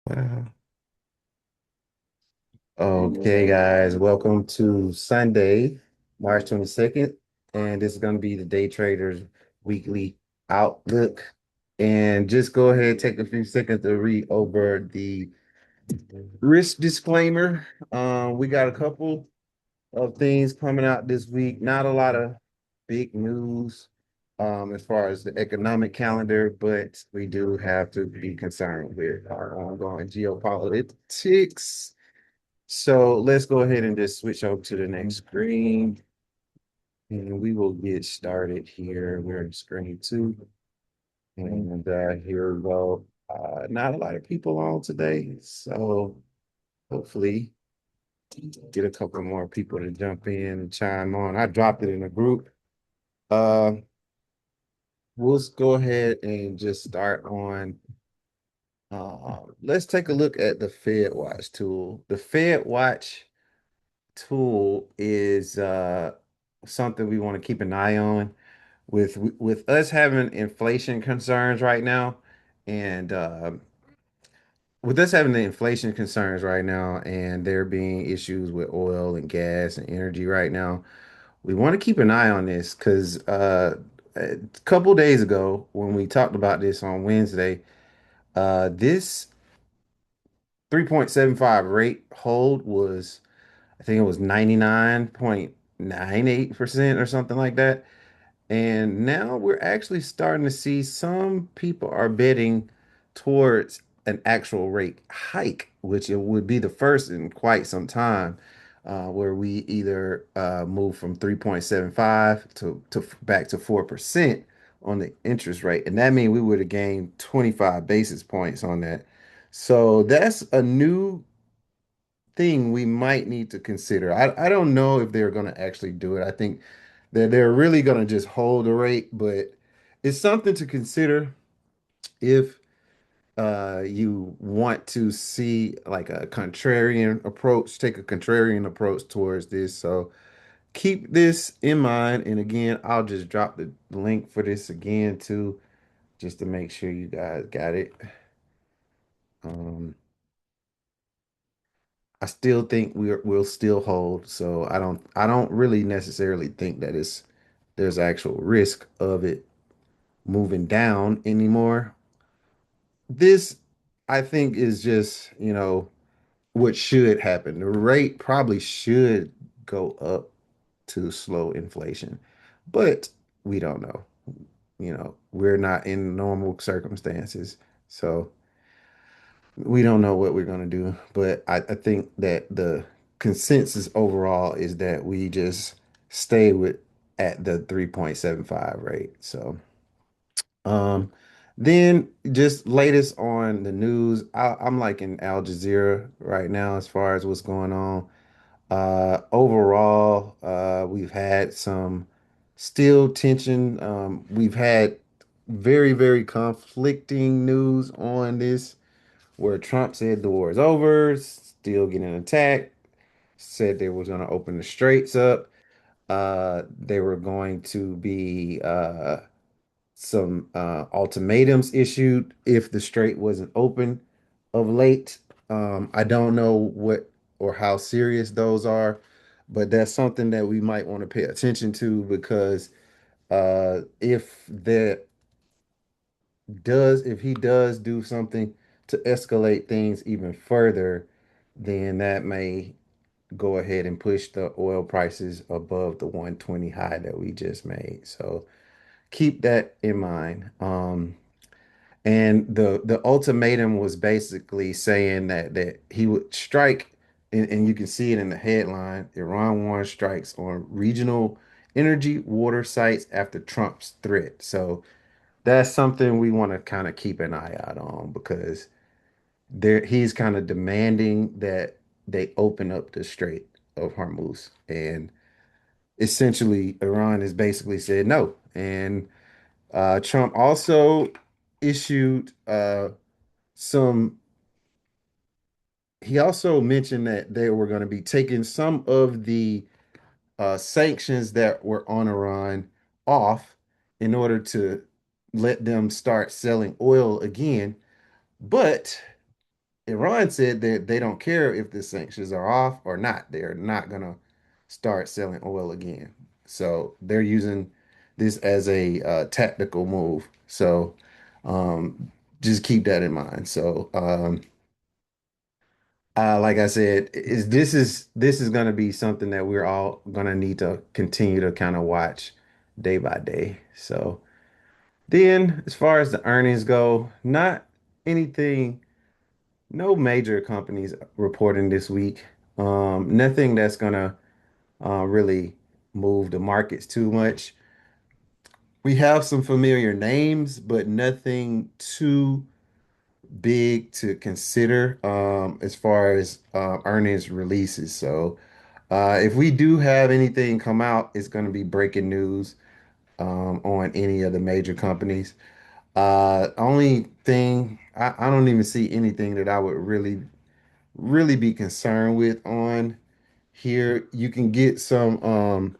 Wow. Okay, guys, welcome to Sunday, March 22nd. And this is going to be the Day Traders Weekly Outlook. And just go ahead, take a few seconds to read over the risk disclaimer. We got a couple of things coming out this week. Not a lot of big news as far as the economic calendar, but we do have to be concerned with our ongoing geopolitics. So let's go ahead and just switch over to the next screen and we will get started here. We're in screen two. And here we go. Not a lot of people on today. So hopefully get a couple more people to jump in and chime on. I dropped it in a group. Uh, we'll go ahead and just start on. Let's take a look at the Fed Watch tool. The Fed Watch tool is something we want to keep an eye on with us having inflation concerns right now and with us having the inflation concerns right now and there being issues with oil and gas and energy right now. We want to keep an eye on this because a couple days ago when we talked about this on Wednesday, this 3.75 rate hold was, I think it was 99.98% or something like that. And now we're actually starting to see some people are betting towards an actual rate hike, which it would be the first in quite some time, where we either move from 3.75 to back to 4% on the interest rate. And that means we would have gained 25 basis points on that. So that's a new thing we might need to consider. I don't know if they're going to actually do it. I think that they're really going to just hold the rate, but it's something to consider if you want to see like a contrarian approach, take a contrarian approach towards this. So keep this in mind. And again, I'll just drop the link for this again too, just to make sure you guys got it. Um, I still think we'll still hold. So I don't really necessarily think that there's actual risk of it moving down anymore. This I think is just, what should happen. The rate probably should go up to slow inflation, but we don't know. We're not in normal circumstances. So we don't know what we're going to do, but I think that the consensus overall is that we just stay with at the 3.75 rate. So, um, then just latest on the news, I'm like in Al Jazeera right now as far as what's going on. Overall, we've had some still tension. We've had very, very conflicting news on this where Trump said the war is over, still getting attacked, said they was going to open the straits up. They were going to be some ultimatums issued if the strait wasn't open of late. I don't know what or how serious those are, but that's something that we might want to pay attention to because if he does do something to escalate things even further, then that may go ahead and push the oil prices above the 120 high that we just made. So keep that in mind. And the ultimatum was basically saying that he would strike, and you can see it in the headline, Iran warns strikes on regional energy water sites after Trump's threat. So that's something we want to kind of keep an eye out on because he's kind of demanding that they open up the Strait of Hormuz. And essentially Iran has basically said no. And Trump also issued some he also mentioned that they were going to be taking some of the sanctions that were on Iran off in order to let them start selling oil again. But Iran said that they don't care if the sanctions are off or not. They're not gonna start selling oil again. So they're using this as a tactical move. So um, just keep that in mind. So like I said, this is going to be something that we're all going to need to continue to kind of watch day by day. So then, as far as the earnings go, not anything, no major companies reporting this week. Nothing that's going to really move the markets too much. We have some familiar names, but nothing too big to consider as far as earnings releases. So if we do have anything come out, it's going to be breaking news on any of the major companies. Only thing I don't even see anything that I would really be concerned with on here. You can get some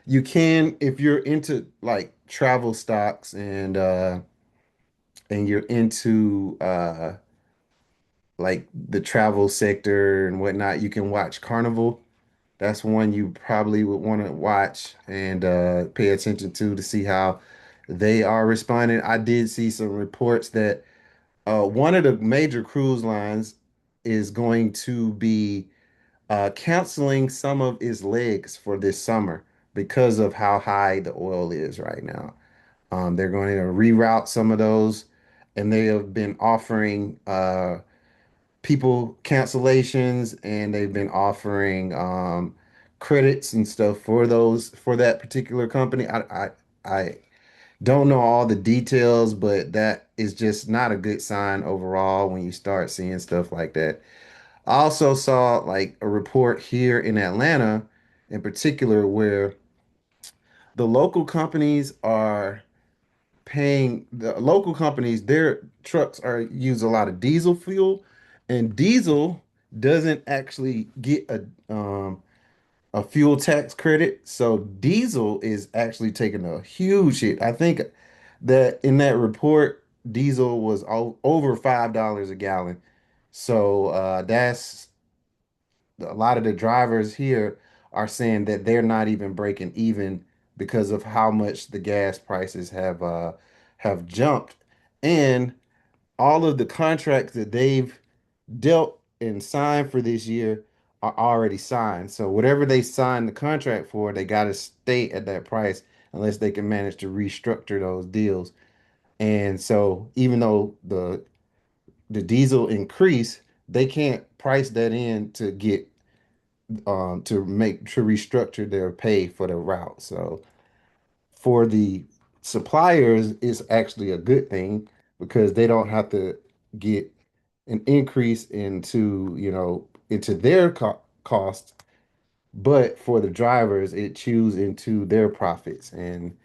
you can if you're into like travel stocks and you're into like the travel sector and whatnot, you can watch Carnival. That's one you probably would want to watch and pay attention to see how they are responding. I did see some reports that one of the major cruise lines is going to be canceling some of its legs for this summer because of how high the oil is right now. They're going to reroute some of those, and they have been offering people cancellations and they've been offering credits and stuff for those for that particular company. I don't know all the details, but that is just not a good sign overall when you start seeing stuff like that. I also saw like a report here in Atlanta in particular where the local companies are paying the local companies, their trucks are use a lot of diesel fuel, and diesel doesn't actually get a fuel tax credit. So diesel is actually taking a huge hit. I think that in that report, diesel was over $5 a gallon. So that's a lot of the drivers here are saying that they're not even breaking even because of how much the gas prices have jumped. And all of the contracts that they've dealt and signed for this year are already signed. So whatever they signed the contract for, they got to stay at that price unless they can manage to restructure those deals. And so even though the diesel increase, they can't price that in to get to restructure their pay for the route. So for the suppliers, it's actually a good thing because they don't have to get an increase into their cost, but for the drivers, it chews into their profits, and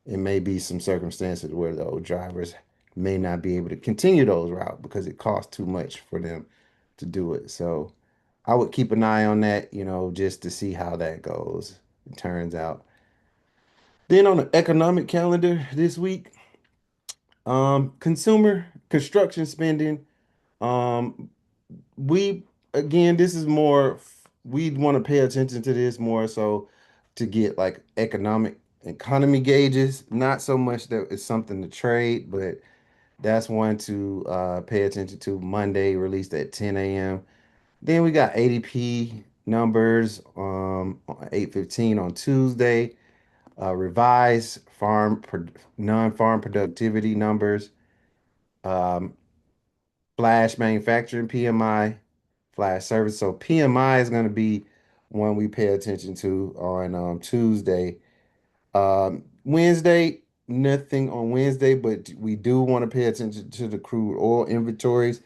it may be some circumstances where those drivers may not be able to continue those routes because it costs too much for them to do it. So I would keep an eye on that, just to see how that goes. It turns out. Then on the economic calendar this week, consumer construction spending. Um, we again, this is more. We want to pay attention to this more so to get like economy gauges. Not so much that it's something to trade, but that's one to pay attention to. Monday released at 10 a.m. Then we got ADP numbers 8:15 on Tuesday. Revised non-farm productivity numbers, um, flash manufacturing PMI, flash service. So PMI is going to be one we pay attention to on Tuesday. Wednesday, nothing on Wednesday, but we do want to pay attention to the crude oil inventories.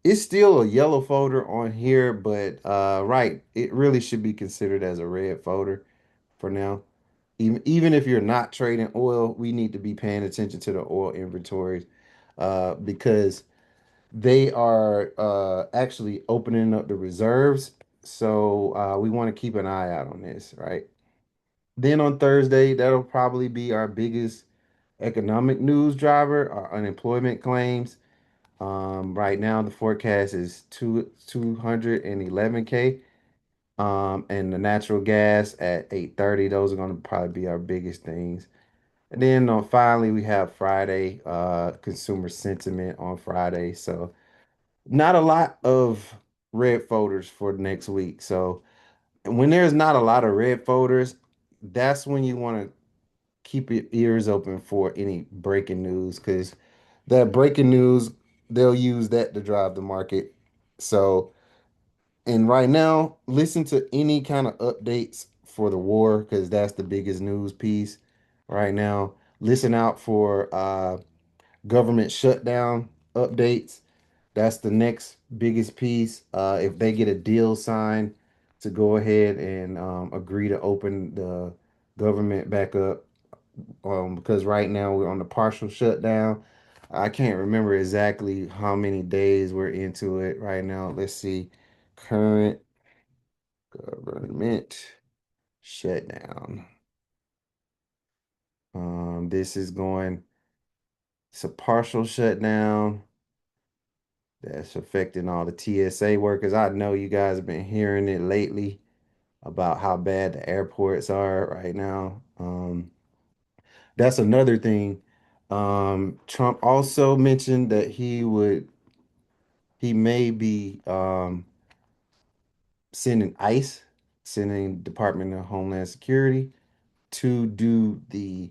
It's still a yellow folder on here, but right, it really should be considered as a red folder for now. Even if you're not trading oil, we need to be paying attention to the oil inventories because they are actually opening up the reserves. So we want to keep an eye out on this, right? Then on Thursday, that'll probably be our biggest economic news driver, our unemployment claims. Right now the forecast is 211K. And the natural gas at 8:30. Those are going to probably be our biggest things. And then on finally we have Friday, consumer sentiment on Friday. So not a lot of red folders for next week. So when there's not a lot of red folders, that's when you want to keep your ears open for any breaking news because that breaking news, they'll use that to drive the market. So, and right now, listen to any kind of updates for the war because that's the biggest news piece right now. Listen out for government shutdown updates. That's the next biggest piece. If they get a deal signed to go ahead and agree to open the government back up, because right now we're on the partial shutdown. I can't remember exactly how many days we're into it right now. Let's see. Current government shutdown. This is going, it's a partial shutdown that's affecting all the TSA workers. I know you guys have been hearing it lately about how bad the airports are right now. That's another thing. Trump also mentioned that he may be sending ICE, sending Department of Homeland Security to do the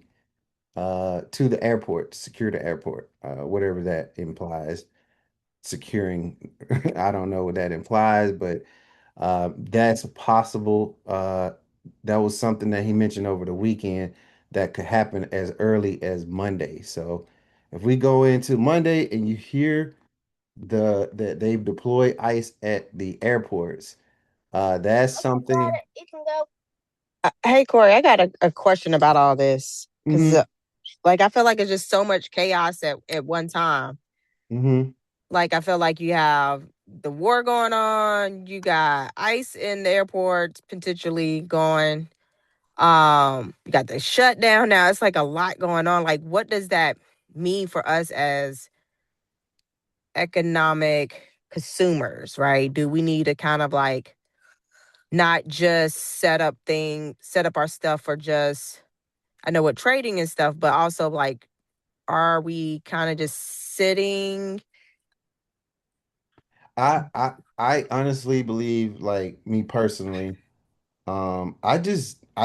to the airport, secure the airport, whatever that implies. Securing, I don't know what that implies, but that's possible. That was something that he mentioned over the weekend that could happen as early as Monday. So if we go into Monday and you hear that they've deployed ICE at the airports, that's something. You can go. Hey Corey, I got a question about all this because, Hmm. like, I feel like it's just so much chaos at one time. Hmm. Like, I feel like you have the war going on, you got ICE in the airport potentially going. You got the shutdown now. It's like a lot going on. Like, what does that mean for us as economic consumers? Right? Do we need to kind of like not just set up our stuff for just I know what trading and stuff, but also like, are we kind of just sitting? I honestly believe, like me personally, I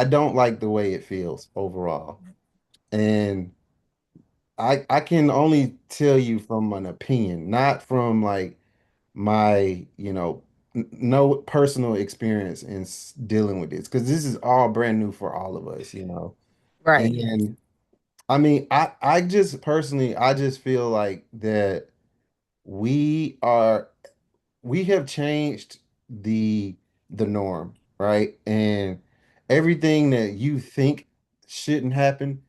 don't like the way it feels overall. And I can only tell you from an opinion, not from like my, no personal experience in dealing with this, because this is all brand new for all of us. Right. And I mean, I just personally, I just feel like that we are we have changed the norm, right? And everything that you think shouldn't happen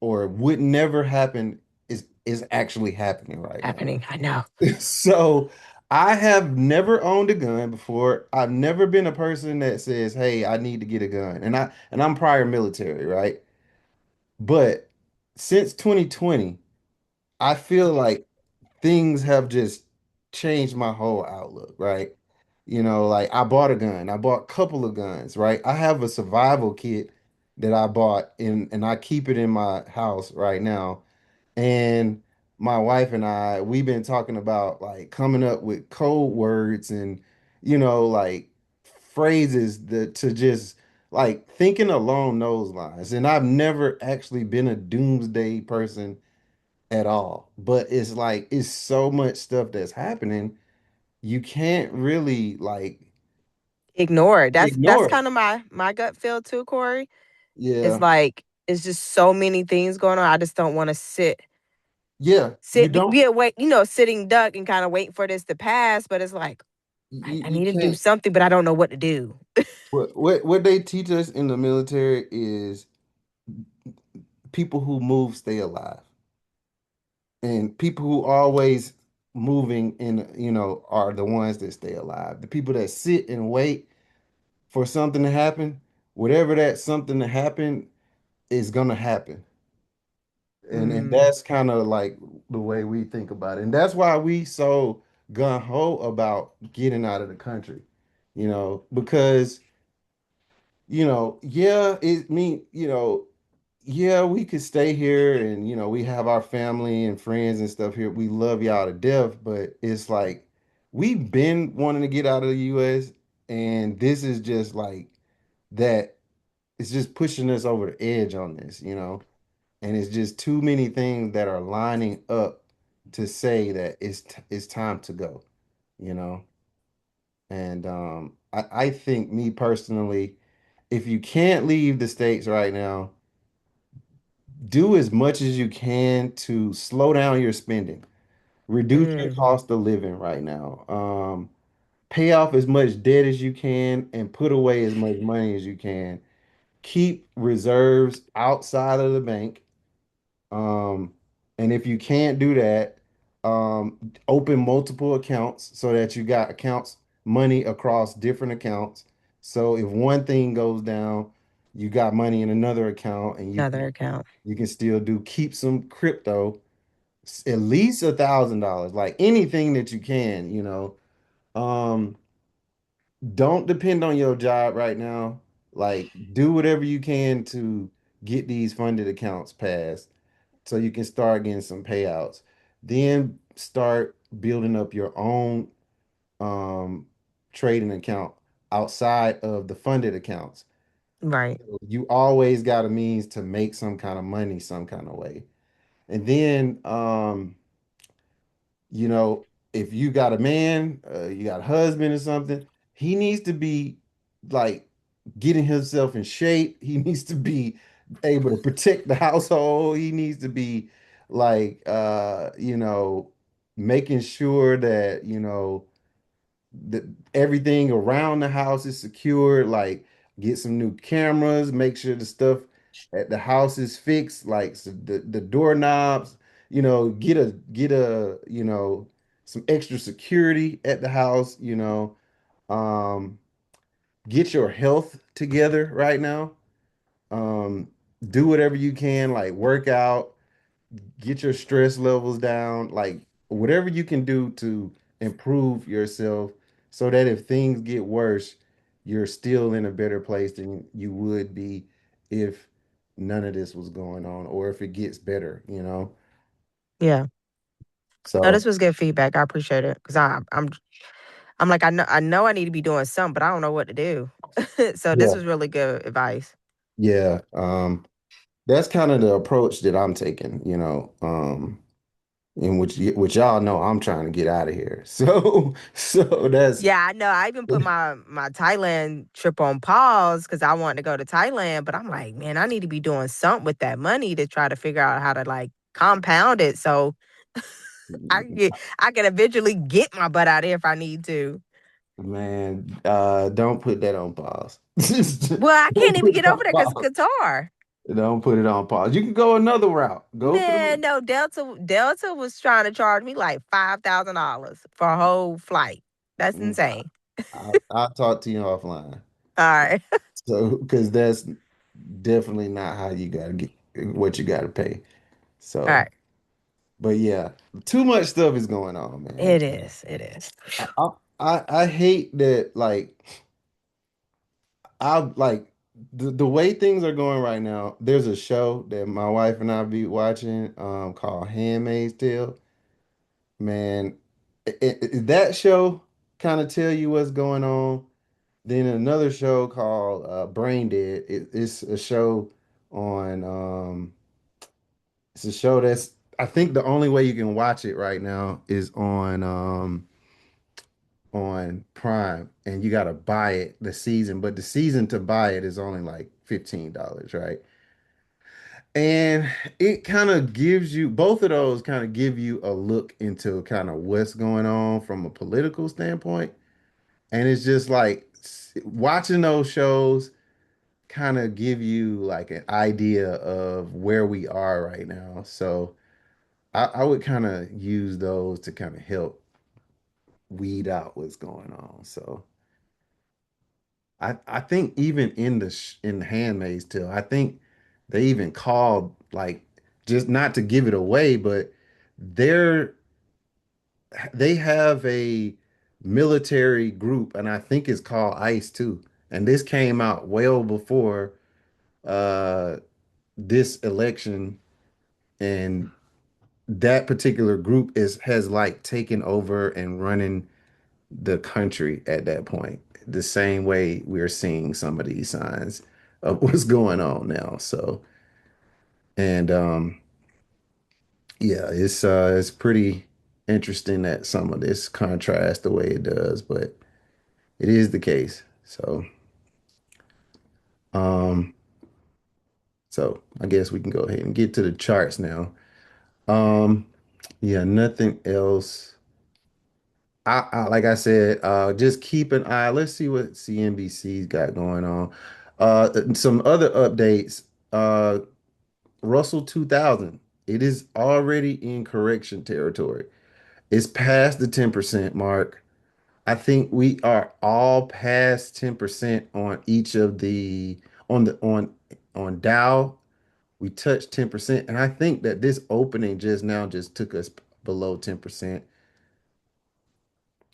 or would never happen is actually happening right now. Happening. I know. So I have never owned a gun before. I've never been a person that says, "Hey, I need to get a gun." And I'm prior military, right? But since 2020, I feel like things have just changed my whole outlook, right? Like I bought a gun. I bought a couple of guns, right? I have a survival kit that I bought and I keep it in my house right now. And my wife and we've been talking about like coming up with code words and, like phrases that to just like thinking along those lines. And I've never actually been a doomsday person at all. But it's like it's so much stuff that's happening, you can't really like Ignore it. That's ignore it. kind of my gut feel too, Corey. It's Yeah. like it's just so many things going on. I just don't want to Yeah. You sit don't be wait, sitting duck and kind of waiting for this to pass. But it's like I you need to do can't. something, but I don't know what to do. What they teach us in the military is people who move stay alive. And people who always moving are the ones that stay alive. The people that sit and wait for something to happen, whatever that something to happen is gonna happen. And Mm, that's kind of like the way we think about it. And that's why we so gung ho about getting out of the country, because yeah, yeah, we could stay here and we have our family and friends and stuff here. We love y'all to death, but it's like we've been wanting to get out of the US, and this is just like that. It's just pushing us over the edge on this. And it's just too many things that are lining up to say that it's time to go, you know. And I think me personally, if you can't leave the States right now, do as much as you can to slow down your spending. Reduce your mm, cost of living right now. Pay off as much debt as you can and put away as much money as you can. Keep reserves outside of the bank. Um, and if you can't do that, open multiple accounts so that you got money across different accounts. So if one thing goes down, you got money in another account, and another account. you can still keep some crypto, at least $1,000, like anything that you can. Um, don't depend on your job right now. Like, do whatever you can to get these funded accounts passed so you can start getting some payouts. Then start building up your own um, trading account outside of the funded accounts. Right. You always got a means to make some kind of money some kind of way. And then if you got a man, you got a husband or something, he needs to be like getting himself in shape. He needs to be able to protect the household. He needs to be like, making sure that, that everything around the house is secure. Like, get some new cameras, make sure the stuff at the house is fixed, like so the doorknobs, get a some extra security at the house, um, get your health together right now. Um, do whatever you can, like work out, get your stress levels down, like whatever you can do to improve yourself so that if things get worse, you're still in a better place than you would be if none of this was going on or if it gets better. Yeah. No, So, this was good feedback. I appreciate it because I'm like I know I need to be doing something, but I don't know what to do. So this yeah, was really good advice. yeah. That's kind of the approach that I'm taking, in which y'all know I'm trying to get out of here. So that's Yeah, I know. I even put my Thailand trip on pause because I wanted to go to Thailand, but I'm like, man, I need to be doing something with that money to try to figure out how to like compound it so I can eventually get my butt out of here if I need to. Man, don't put that on pause. Well, I can't Don't even put get it over on there because pause. Qatar. Don't put it on pause. You can go another route. Go for Man, the. no, Delta was trying to charge me like $5,000 for a whole flight. That's Mm, insane. I'll talk to you offline. All right. So, because that's definitely not how you gotta get what you gotta pay. All So, right. but yeah, too much stuff is going on, man. It is. It is. I hate that. Like, I like the way things are going right now. There's a show that my wife and I be watching, called Handmaid's Tale. Man, that show kind of tell you what's going on. Then another show called Brain Dead. It's a show on it's a show that's, I think the only way you can watch it right now is on Prime, and you gotta buy it the season, but the season to buy it is only like $15, right? And it kind of gives you, both of those kind of give you a look into kind of what's going on from a political standpoint. And it's just like watching those shows kind of give you like an idea of where we are right now. So I would kind of use those to kind of help weed out what's going on. So I think even in the Handmaid's Tale, I think they even called like just not to give it away, but they're they have a military group, and I think it's called ICE too. And this came out well before uh this election, and that particular group is has like taken over and running the country at that point. The same way we're seeing some of these signs of what's going on now. So, and yeah, it's pretty interesting that some of this contrasts the way it does, but it is the case. Um, so I guess we can go ahead and get to the charts now. Um, yeah, nothing else. Like I said, just keep an eye. Let's see what CNBC's got going on. Some other updates. Uh, Russell 2000. It is already in correction territory. It's past the 10% mark. I think we are all past 10% on each of the on the on Dow. We touched 10%, and I think that this opening just now just took us below 10%.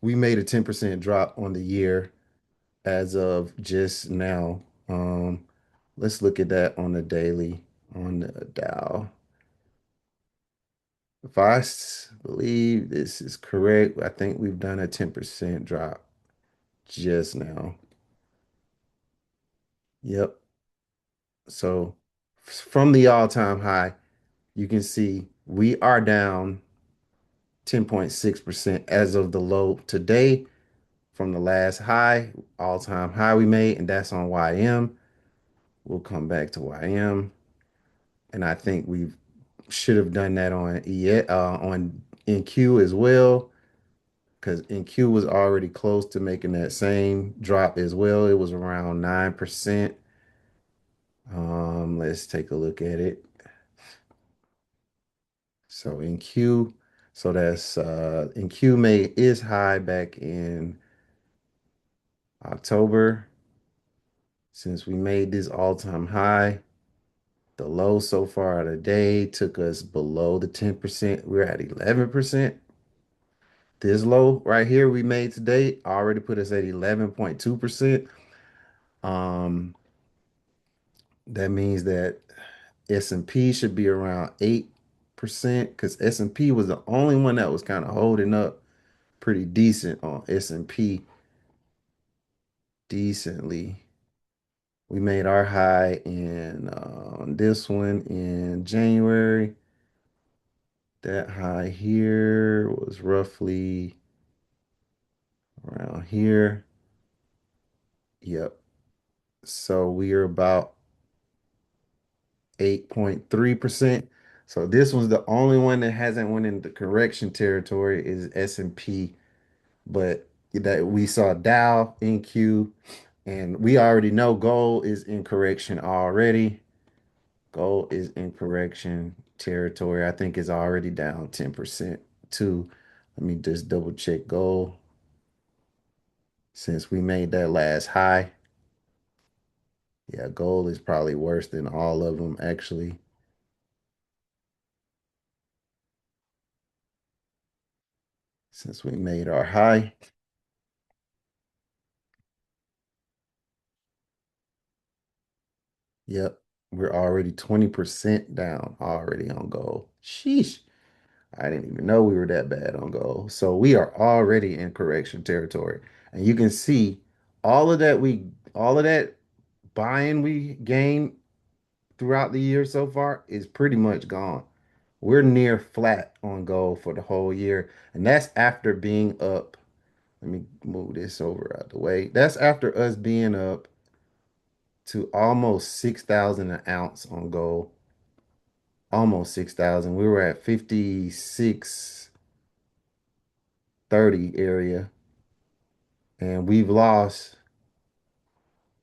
We made a 10% drop on the year as of just now. Um, let's look at that on the daily on the Dow. If believe this is correct, I think we've done a 10% drop just now. Yep. So from the all-time high, you can see we are down 10.6% as of the low today from the last high, all-time high we made, and that's on YM. We'll come back to YM. And I think we should have done that on on NQ as well, because NQ was already close to making that same drop as well. It was around 9%. Let's take a look at it. So NQ, so that's NQ made is high back in October. Since we made this all-time high, the low so far today took us below the 10%. We're at 11%. This low right here we made today already put us at 11.2%. Um, that means that S&P should be around 8% because S&P was the only one that was kind of holding up pretty decent on S&P decently. We made our high in this one in January. That high here was roughly around here. Yep. So we are about 8.3%. So this was the only one that hasn't went into correction territory is S&P, but that we saw Dow, NQ, and we already know gold is in correction already. Gold is in correction territory. I think it's already down 10% too. Let me just double check gold since we made that last high. Yeah, gold is probably worse than all of them actually, since we made our high. Yep, we're already 20% down already on gold. Sheesh. I didn't even know we were that bad on gold. So we are already in correction territory. And you can see all of that buying we gained throughout the year so far is pretty much gone. We're near flat on gold for the whole year. And that's after being up. Let me move this over out the way. That's after us being up to almost 6,000 an ounce on gold. Almost 6,000. We were at 5630 area, and we've lost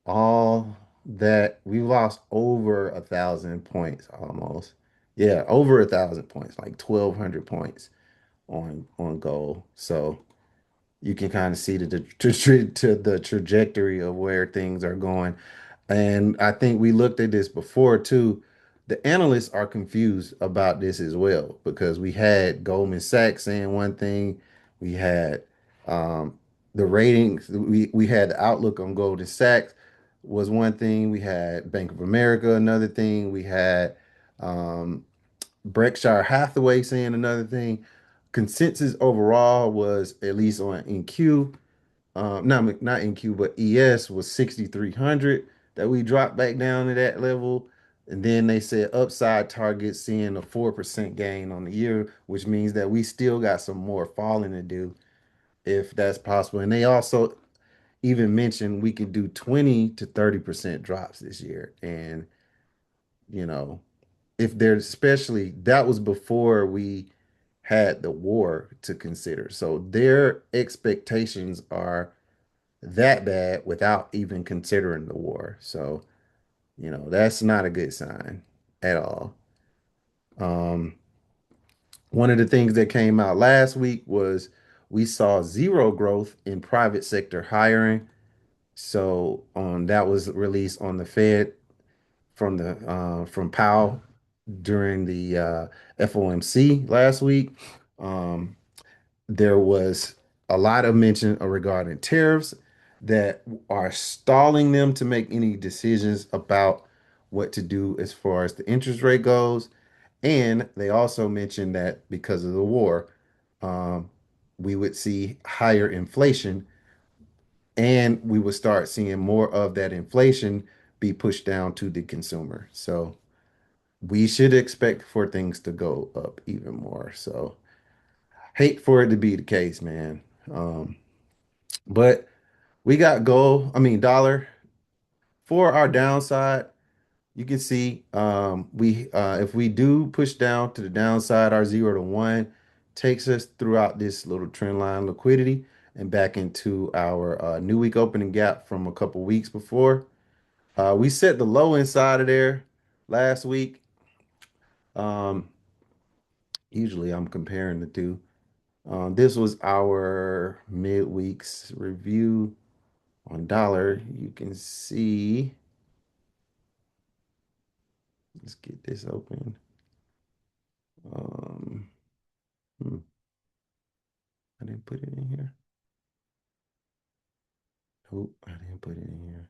all that. We've lost over 1,000 points almost. Yeah, over 1,000 points, like 1,200 points on gold. So you can kind of see the trajectory of where things are going. And I think we looked at this before too. the analysts are confused about this as well because we had Goldman Sachs saying one thing, we had um, the ratings, we had the outlook on Goldman Sachs was one thing, we had Bank of America another thing, we had um, Berkshire Hathaway saying another thing. Consensus overall was at least on NQ, not NQ, but ES was 6,300 that we dropped back down to that level. And then they said upside target seeing a 4% gain on the year, which means that we still got some more falling to do if that's possible. And they also even mentioned we could do 20 to 30% drops this year. And, you know, if there's especially that was before we had the war to consider. So their expectations are that bad without even considering the war. So, that's not a good sign at all. Um, One of the things that came out last week was we saw zero growth in private sector hiring. So, that was released on the Fed from Powell during the FOMC last week. Um, there was a lot of mention regarding tariffs that are stalling them to make any decisions about what to do as far as the interest rate goes. And they also mentioned that because of the war, um, we would see higher inflation and we would start seeing more of that inflation be pushed down to the consumer. So we should expect for things to go up even more. So hate for it to be the case, man. Um, but we got dollar for our downside. You can see we if we do push down to the downside, our 0 to 1 takes us throughout this little trend line liquidity and back into our new week opening gap from a couple weeks before. We set the low inside of there last week. Um, Usually I'm comparing the two. This was our midweek's review on dollar. You can see, let's get this open. Um, hmm, I didn't put it in here. Nope, I didn't put it in here.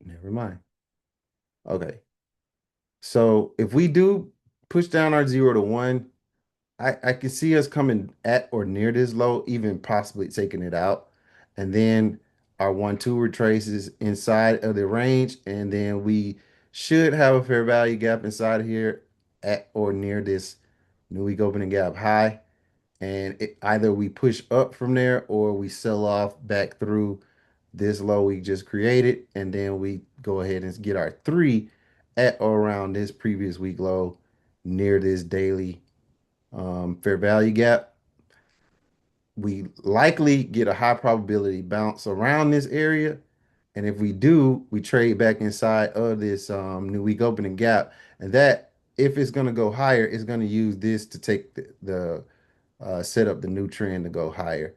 Never mind. Okay. So if we do push down our 0 to 1, I can see us coming at or near this low, even possibly taking it out. And then our 1 2 retraces inside of the range. And then we should have a fair value gap inside of here at or near this new week opening gap high. And either we push up from there or we sell off back through this low we just created, and then we go ahead and get our 3 at or around this previous week low near this daily fair value gap. We likely get a high probability bounce around this area. And if we do, we trade back inside of this new week opening gap. And that, if it's going to go higher, it's going to use this to take the set up the new trend to go higher.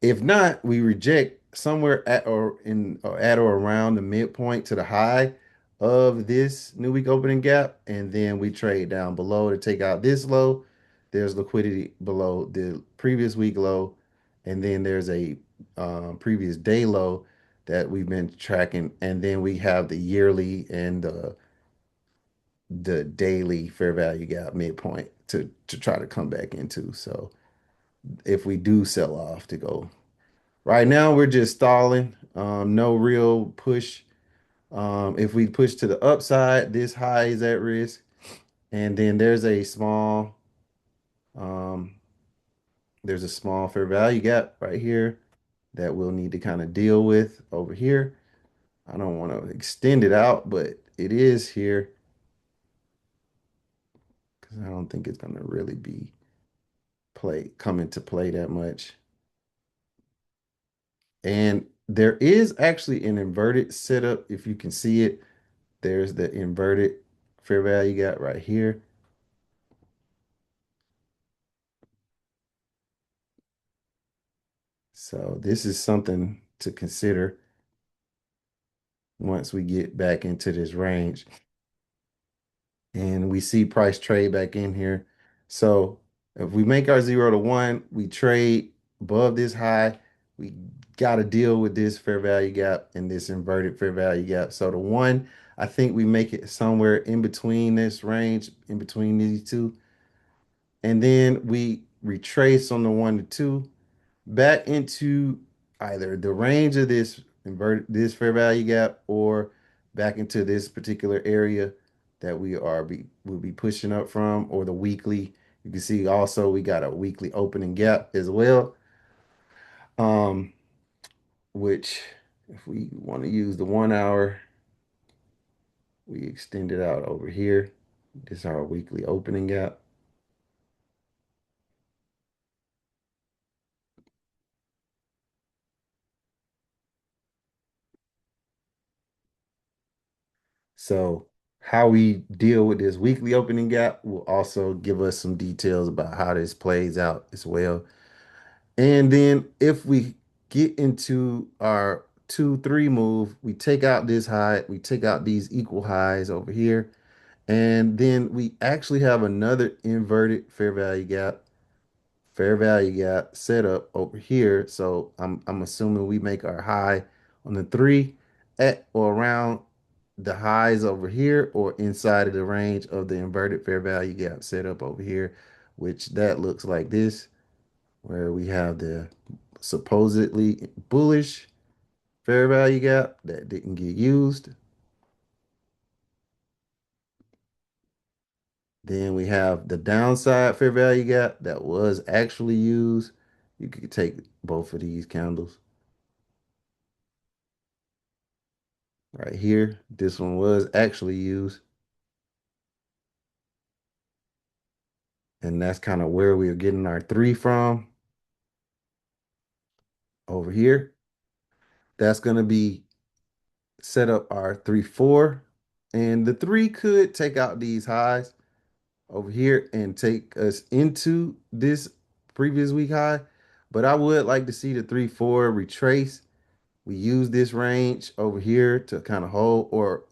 If not, we reject somewhere at or around the midpoint to the high of this new week opening gap, and then we trade down below to take out this low. There's liquidity below the previous week low, and then there's a previous day low that we've been tracking, and then we have the yearly and the daily fair value gap midpoint to try to come back into. So if we do sell off to go right now, we're just stalling. No real push. If we push to the upside, this high is at risk. And then um, there's a small fair value gap right here that we'll need to kind of deal with over here. I don't want to extend it out, but it is here because I don't think it's going to really be come into play that much. And there is actually an inverted setup. If you can see it, there's the inverted fair value gap right here. So this is something to consider. once we get back into this range and we see price trade back in here. So if we make our 0 to 1, we trade above this high, we got to deal with this fair value gap and this inverted fair value gap. So the one, I think we make it somewhere in between this range, in between these two. And then we retrace on the 1 to 2 back into either the range of this inverted this fair value gap or back into this particular area that will be pushing up from, or the weekly. You can see also we got a weekly opening gap as well. Um, which if we want to use the 1 hour, we extend it out over here. This is our weekly opening gap. So how we deal with this weekly opening gap will also give us some details about how this plays out as well. And then if we get into our 2-3 move, we take out this high, we take out these equal highs over here, and then we actually have another inverted fair value gap set up over here. So I'm assuming we make our high on the 3 at or around the highs over here or inside of the range of the inverted fair value gap set up over here, which that looks like this, where we have the supposedly bullish fair value gap that didn't get used. Then we have the downside fair value gap that was actually used. You could take both of these candles right here. This one was actually used. And that's kind of where we are getting our 3 from over here. That's going to be set up our 3-4. And the 3 could take out these highs over here and take us into this previous week high. But I would like to see the 3-4 retrace. We use this range over here to kind of hold, or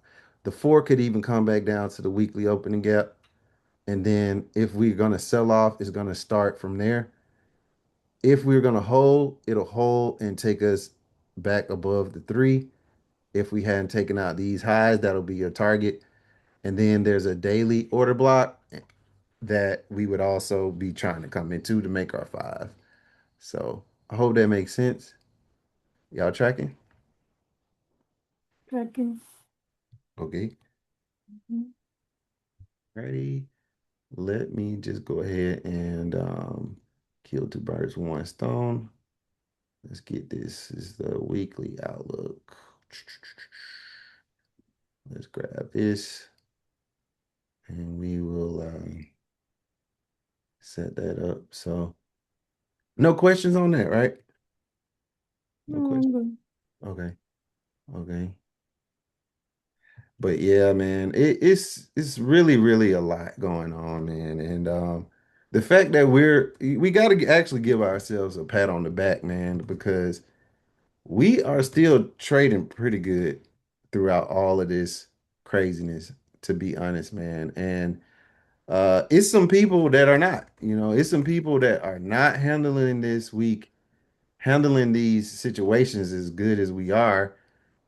the 4 could even come back down to the weekly opening gap. And then if we're going to sell off, it's going to start from there. If we're going to hold, it'll hold and take us back above the 3. If we hadn't taken out these highs, that'll be your target. And then there's a daily order block that we would also be trying to come into to make our 5. So I hope that makes sense. Y'all tracking? Tracking. Okay. Mhm. Ready? Let me just go ahead and kill two birds with one stone. Let's get this. This is the weekly outlook. Let's grab this and we will set that up. So no questions on that, right? No No, questions. I'm good. Okay. Okay. But yeah, man, it's really, really a lot going on, man. And the fact that we got to actually give ourselves a pat on the back, man, because we are still trading pretty good throughout all of this craziness, to be honest, man. And it's some people that are not, it's some people that are not handling this week, handling these situations as good as we are.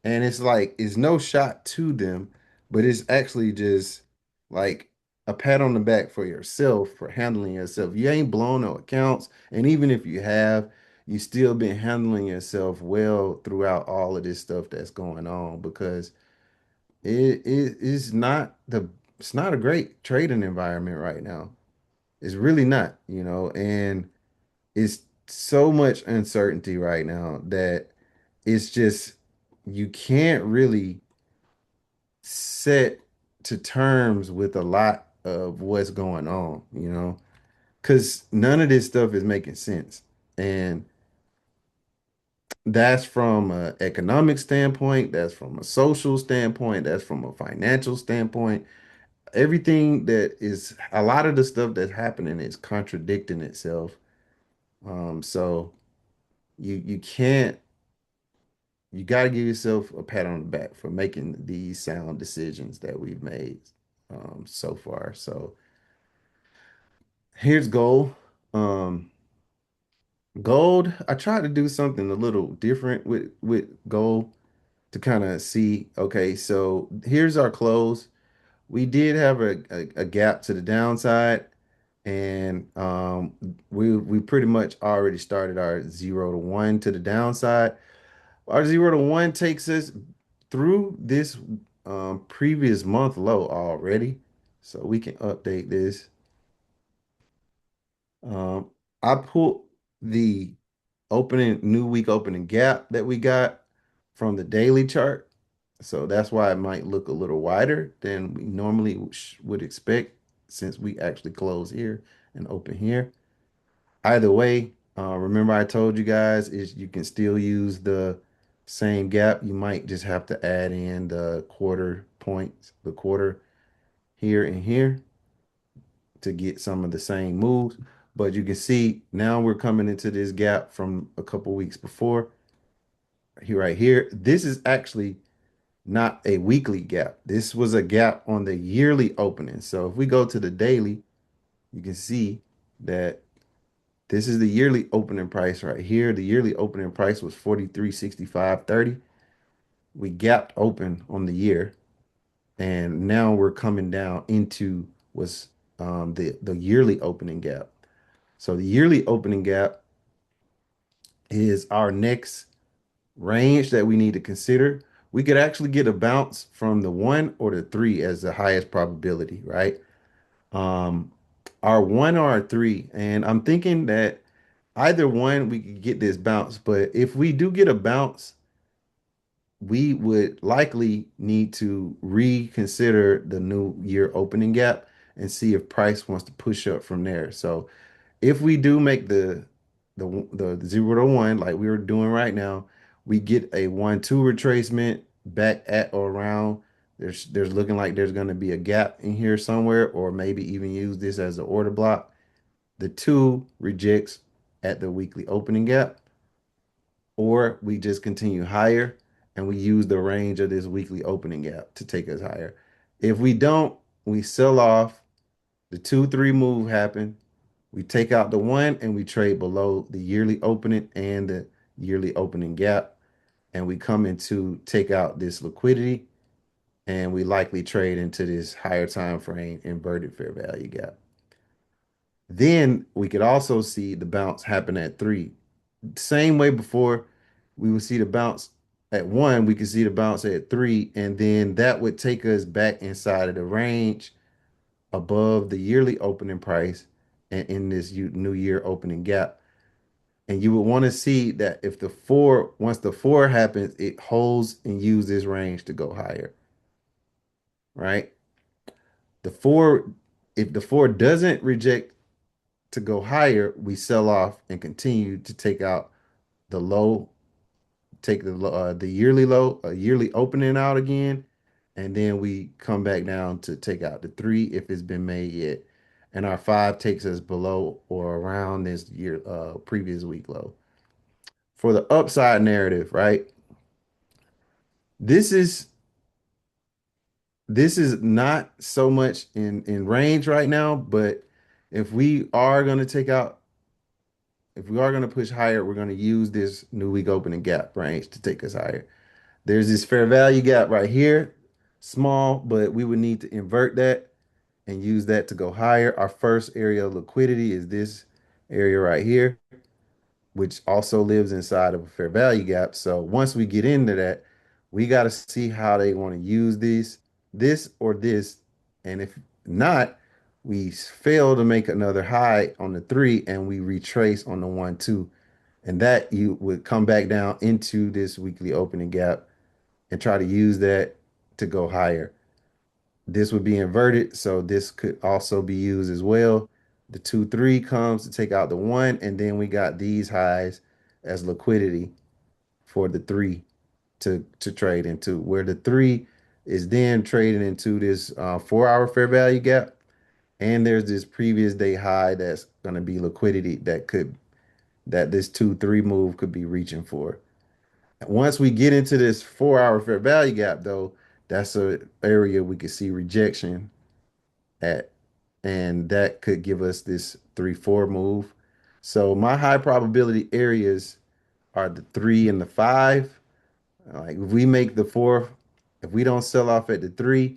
And it's like, it's no shot to them, but it's actually just like a pat on the back for yourself for handling yourself. You ain't blown no accounts. And even if you have, you still been handling yourself well throughout all of this stuff that's going on, because it is not it's not a great trading environment right now. It's really not, and it's so much uncertainty right now that it's just you can't really set to terms with a lot of what's going on, because none of this stuff is making sense. And that's from an economic standpoint, that's from a social standpoint, that's from a financial standpoint. Everything that is a lot of the stuff that's happening is contradicting itself. So you can't you got to give yourself a pat on the back for making these sound decisions that we've made so far. So here's gold. Um, Gold, I tried to do something a little different with gold to kind of see, okay, so here's our close. We did have a gap to the downside, and we pretty much already started our 0 to 1 to the downside. Our 0 to 1 takes us through this previous month low already. So we can update this. Um, I pulled the opening new week opening gap that we got from the daily chart. So that's why it might look a little wider than we normally would expect since we actually close here and open here. Either way, remember I told you guys is you can still use the same gap. You might just have to add in the quarter points, the quarter here and here to get some of the same moves. But you can see now we're coming into this gap from a couple weeks before. Here, right here. This is actually not a weekly gap. This was a gap on the yearly opening. So if we go to the daily, you can see that this is the yearly opening price right here. The yearly opening price was 43.6530. We gapped open on the year, and now we're coming down into what's the yearly opening gap. So the yearly opening gap is our next range that we need to consider. We could actually get a bounce from the 1 or the 3 as the highest probability, right? Um, our 1 or our 3, and I'm thinking that either one we could get this bounce, but if we do get a bounce, we would likely need to reconsider the new year opening gap and see if price wants to push up from there. So if we do make the 0 to 1 like we were doing right now, we get a 1-2 retracement back at or around. There's looking like there's going to be a gap in here somewhere, or maybe even use this as an order block. The 2 rejects at the weekly opening gap, or we just continue higher and we use the range of this weekly opening gap to take us higher. If we don't, we sell off. The 2-3 move happen. We take out the 1 and we trade below the yearly opening and the yearly opening gap. And we come into take out this liquidity, and we likely trade into this higher time frame inverted fair value gap. Then we could also see the bounce happen at 3. Same way before we would see the bounce at 1, we could see the bounce at 3, and then that would take us back inside of the range above the yearly opening price and in this new year opening gap. And you would want to see that if the 4, once the 4 happens, it holds and use this range to go higher, right? The 4, if the 4 doesn't reject to go higher, we sell off and continue to take out the low, take the yearly low, yearly opening out again, and then we come back down to take out the 3 if it's been made yet. And our 5 takes us below or around this year previous week low. For the upside narrative, right? This is this is not so much in range right now, but if we are going to take out, if we are going to push higher, we're going to use this new week opening gap range to take us higher. There's this fair value gap right here, small, but we would need to invert that and use that to go higher. Our first area of liquidity is this area right here, which also lives inside of a fair value gap. So once we get into that, we got to see how they want to use this or this. And if not, we fail to make another high on the 3 and we retrace on the 1-2. And that you would come back down into this weekly opening gap and try to use that to go higher. This would be inverted, so this could also be used as well. The 2-3 comes to take out the 1, and then we got these highs as liquidity for the 3 to trade into, where the 3 is then trading into this 4-hour fair value gap. And there's this previous day high that's going to be liquidity that this 2-3 move could be reaching for. Once we get into this 4 hour fair value gap, though, that's a area we could see rejection at, and that could give us this 3-4 move. So my high probability areas are the 3 and the 5. Like if we make the 4, if we don't sell off at the 3,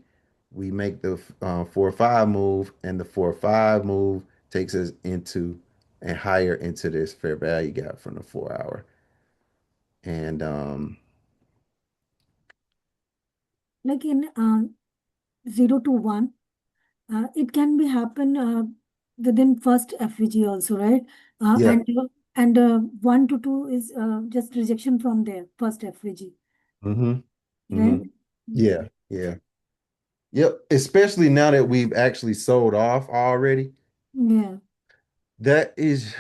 we make the 4-5 move, and the 4-5 move takes us into and higher into this fair value gap from the 4 hour. And Like in 0 to 1, it can be happen within first FVG also, right? yeah. And 1 to 2 is just rejection from there, first FVG, Mm-hmm. right? Mm-hmm. Mm. Yeah. Yeah. Yep. Especially now that we've actually sold off already. Yeah. That is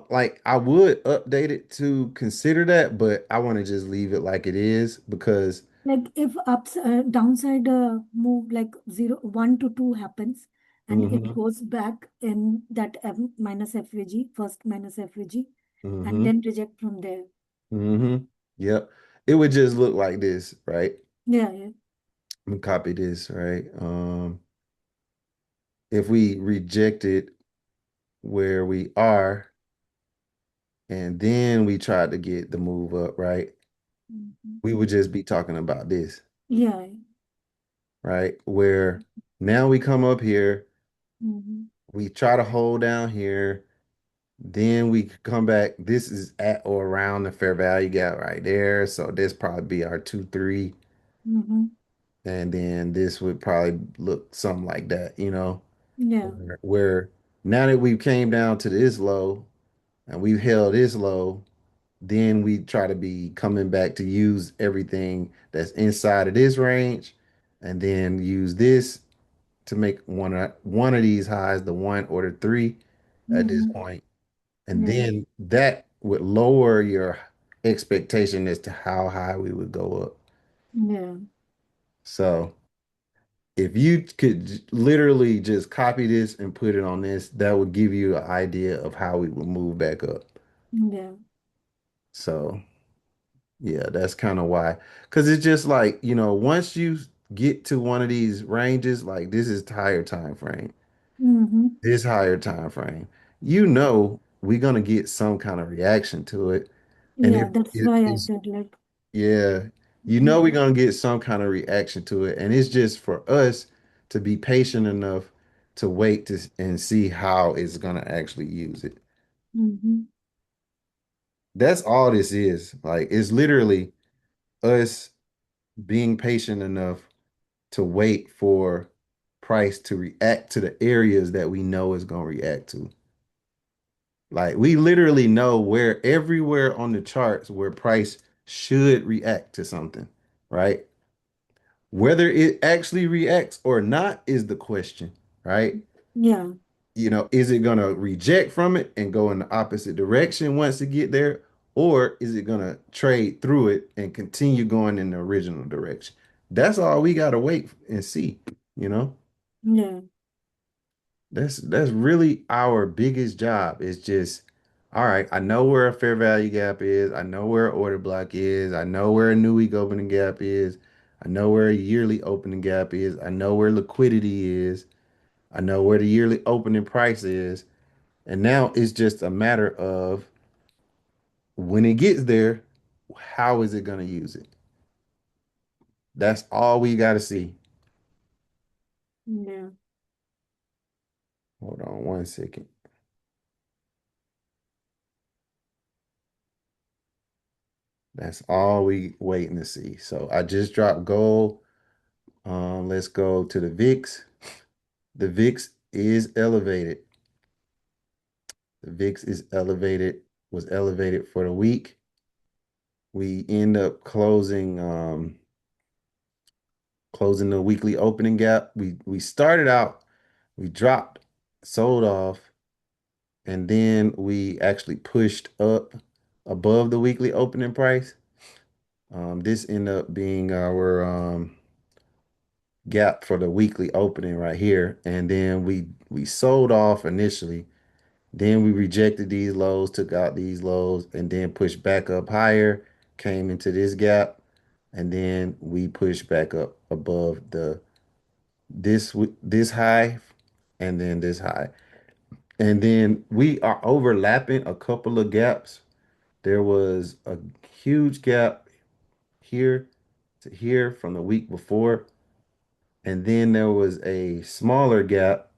like I would update it to consider that, but I want to just leave it like it is because Like if downside move like 0, 1 to 2 happens and it hmm goes back in that minus FVG, first minus FVG, and hmm then reject from there. hmm yep. It would just look like this, right? Yeah, yeah. Let me copy this, right? If we reject it where we are and then we tried to get the move up, right? Mhm. We would just be talking about this, Yeah. right? Where now we come up here, Mm-hmm. we try to hold down here. Then we come back. This is at or around the fair value gap right there. So this probably be our 2-3. Mm-hmm. And then this would probably look something like that, Yeah. where now that we came down to this low and we've held this low, then we try to be coming back to use everything that's inside of this range and then use this to make one of these highs, the 1 or the 3 at this Mm-hmm. point. And Yeah. then that would lower your expectation as to how high we would go up. Yeah. So if you could literally just copy this and put it on this, that would give you an idea of how we would move back up. Yeah. So yeah, that's kind of why. Because it's just like, once you get to one of these ranges, like this is higher time frame, Mm-hmm. this higher time frame, we're gonna get some kind of reaction to it. And Yeah. That's why I it's said like, Yeah, mhm. we're gonna get some kind of reaction to it, and it's just for us to be patient enough to wait to and see how it's gonna actually use it. Mm-hmm. That's all this is. Like it's literally us being patient enough to wait for price to react to the areas that we know is gonna react to. Like we literally know where everywhere on the charts where price should react to something, right? Whether it actually reacts or not is the question, right? Yeah. Is it going to reject from it and go in the opposite direction once it get there, or is it going to trade through it and continue going in the original direction? That's all we got to wait and see, you know? Yeah. That's really our biggest job is just, all right, I know where a fair value gap is. I know where an order block is. I know where a new week opening gap is. I know where a yearly opening gap is. I know where liquidity is. I know where the yearly opening price is. And now it's just a matter of when it gets there, how is it going to use it? That's all we got to see. Yeah. Hold on 1 second. That's all we waiting to see. So I just dropped gold. Let's go to the VIX. The VIX is elevated. The VIX is elevated, was elevated for the week. We end up closing the weekly opening gap. We started out, we dropped, sold off, and then we actually pushed up above the weekly opening price. This ended up being our gap for the weekly opening right here. And then we sold off initially. Then we rejected these lows, took out these lows, and then pushed back up higher. came into this gap, and then we pushed back up above this high, and then this high. And then we are overlapping a couple of gaps. There was a huge gap here to here from the week before. And then there was a smaller gap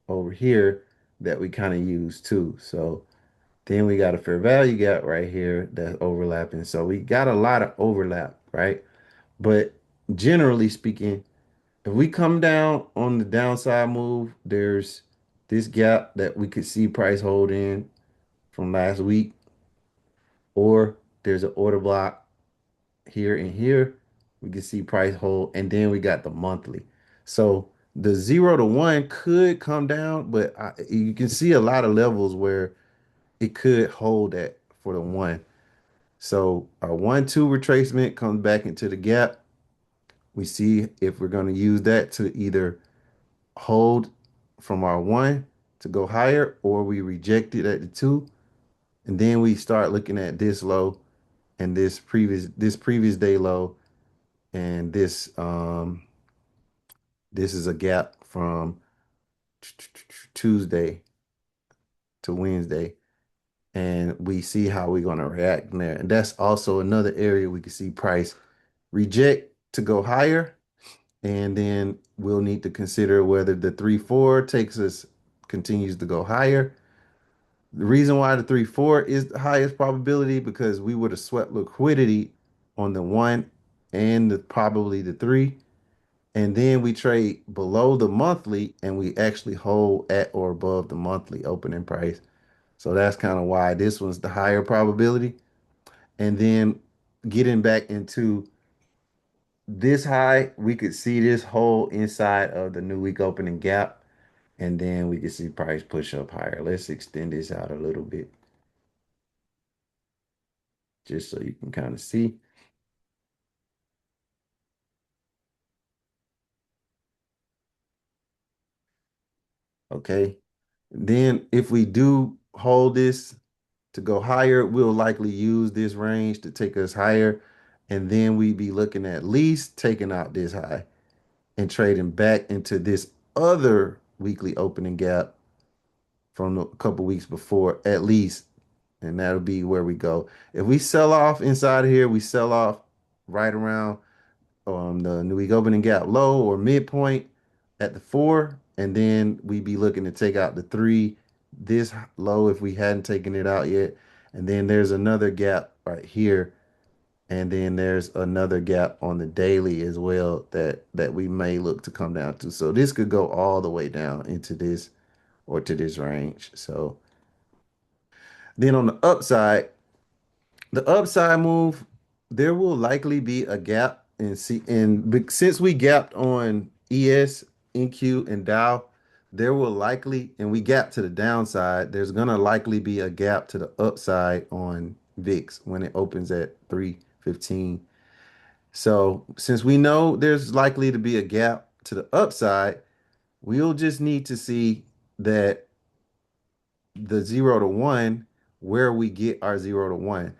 over here that we kind of used too. So then we got a fair value gap right here that's overlapping. So we got a lot of overlap, right? But generally speaking, if we come down on the downside move, there's this gap that we could see price hold in from last week, or there's an order block here and here. We can see price hold, and then we got the monthly. So the 0 to 1 could come down, but you can see a lot of levels where it could hold at for the one. So our 1-2 retracement comes back into the gap. We see if we're going to use that to either hold from our one to go higher, or we reject it at the two, and then we start looking at this low and this previous day low, and this is a gap from Tuesday to Wednesday, and we see how we're going to react in there. And that's also another area we can see price reject to go higher, and then we'll need to consider whether the 3-4 takes us continues to go higher. The reason why the 3-4 is the highest probability because we would have swept liquidity on the one and probably the three. And then we trade below the monthly and we actually hold at or above the monthly opening price. So that's kind of why this one's the higher probability. And then getting back into this high, we could see this whole inside of the new week opening gap. And then we could see price push up higher. Let's extend this out a little bit just so you can kind of see. Okay. Then if we do hold this to go higher, we'll likely use this range to take us higher. And then we'd be looking at least taking out this high and trading back into this other weekly opening gap from a couple weeks before, at least. And that'll be where we go. If we sell off inside of here, we sell off right around the new week opening gap low or midpoint at the four, and then we'd be looking to take out the three this low if we hadn't taken it out yet. And then there's another gap right here, and then there's another gap on the daily as well that we may look to come down to. So this could go all the way down into this or to this range. So then on the upside move, there will likely be a gap and see and since we gapped on ES, NQ, and Dow, there will likely and we gap to the downside, there's gonna likely be a gap to the upside on VIX when it opens at 315. So since we know there's likely to be a gap to the upside, we'll just need to see that the 0 to 1, where we get our 0 to 1.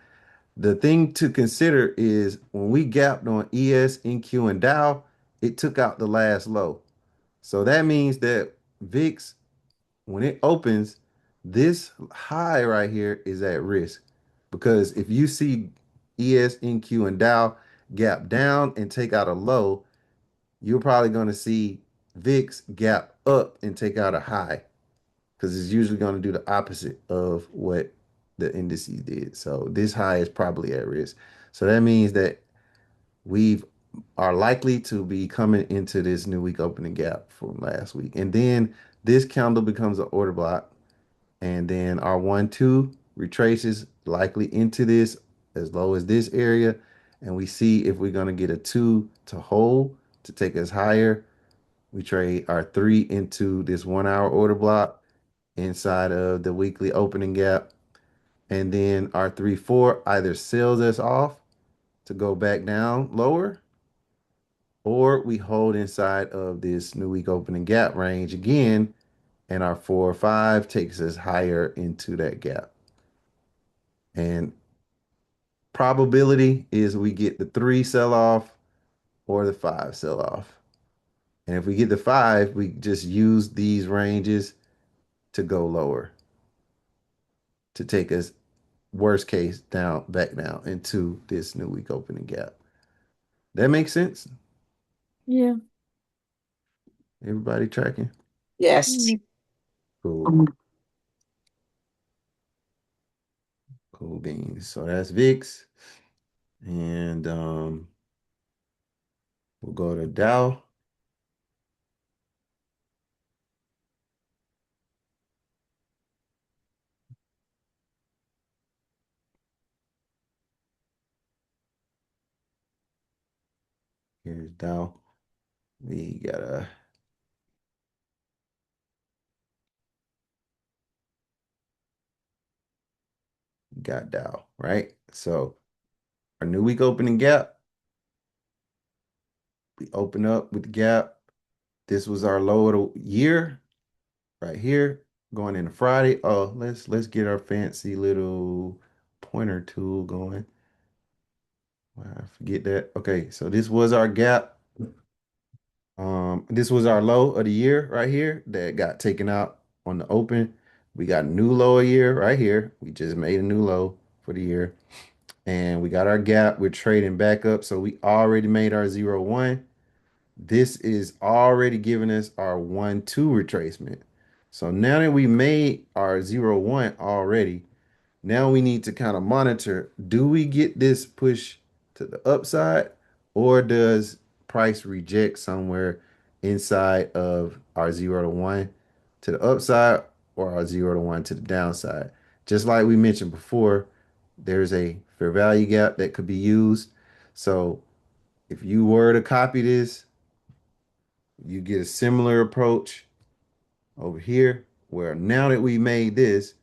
The thing to consider is when we gapped on ES, NQ, and Dow, it took out the last low. So that means that VIX, when it opens, this high right here is at risk. Because if you see ES, NQ, and Dow gap down and take out a low, you're probably going to see VIX gap up and take out a high because it's usually going to do the opposite of what the indices did. So this high is probably at risk. So that means that we are likely to be coming into this new week opening gap from last week. And then this candle becomes an order block. And then our 1-2 retraces likely into this as low as this area. And we see if we're going to get a two to hold to take us higher. We trade our three into this 1 hour order block inside of the weekly opening gap. And then our 3-4 either sells us off to go back down lower, or we hold inside of this new week opening gap range again, and our 4 or 5 takes us higher into that gap. And probability is we get the three sell off or the five sell off. And if we get the five, we just use these ranges to go lower to take us worst case down back down into this new week opening gap. That makes sense? Yeah. Everybody tracking? Yes. Yeah. Cool. Cool beans. So that's VIX. And we'll go to Dow. Here's Dow. We got Dow, right? So our new week opening gap, we open up with the gap. This was our low of the year right here, going into Friday. Oh, let's get our fancy little pointer tool going. I forget that. Okay, so this was our gap. This was our low of the year right here that got taken out on the open. We got a new low of year right here. We just made a new low for the year. And we got our gap. We're trading back up. So we already made our 0-1. This is already giving us our 1-2 retracement. So now that we made our 0-1 already, now we need to kind of monitor, do we get this push to the upside or does price reject somewhere inside of our 0-1 to the upside or our 0-1 to the downside? Just like we mentioned before, there's a fair value gap that could be used. So if you were to copy this, you get a similar approach over here where now that we made this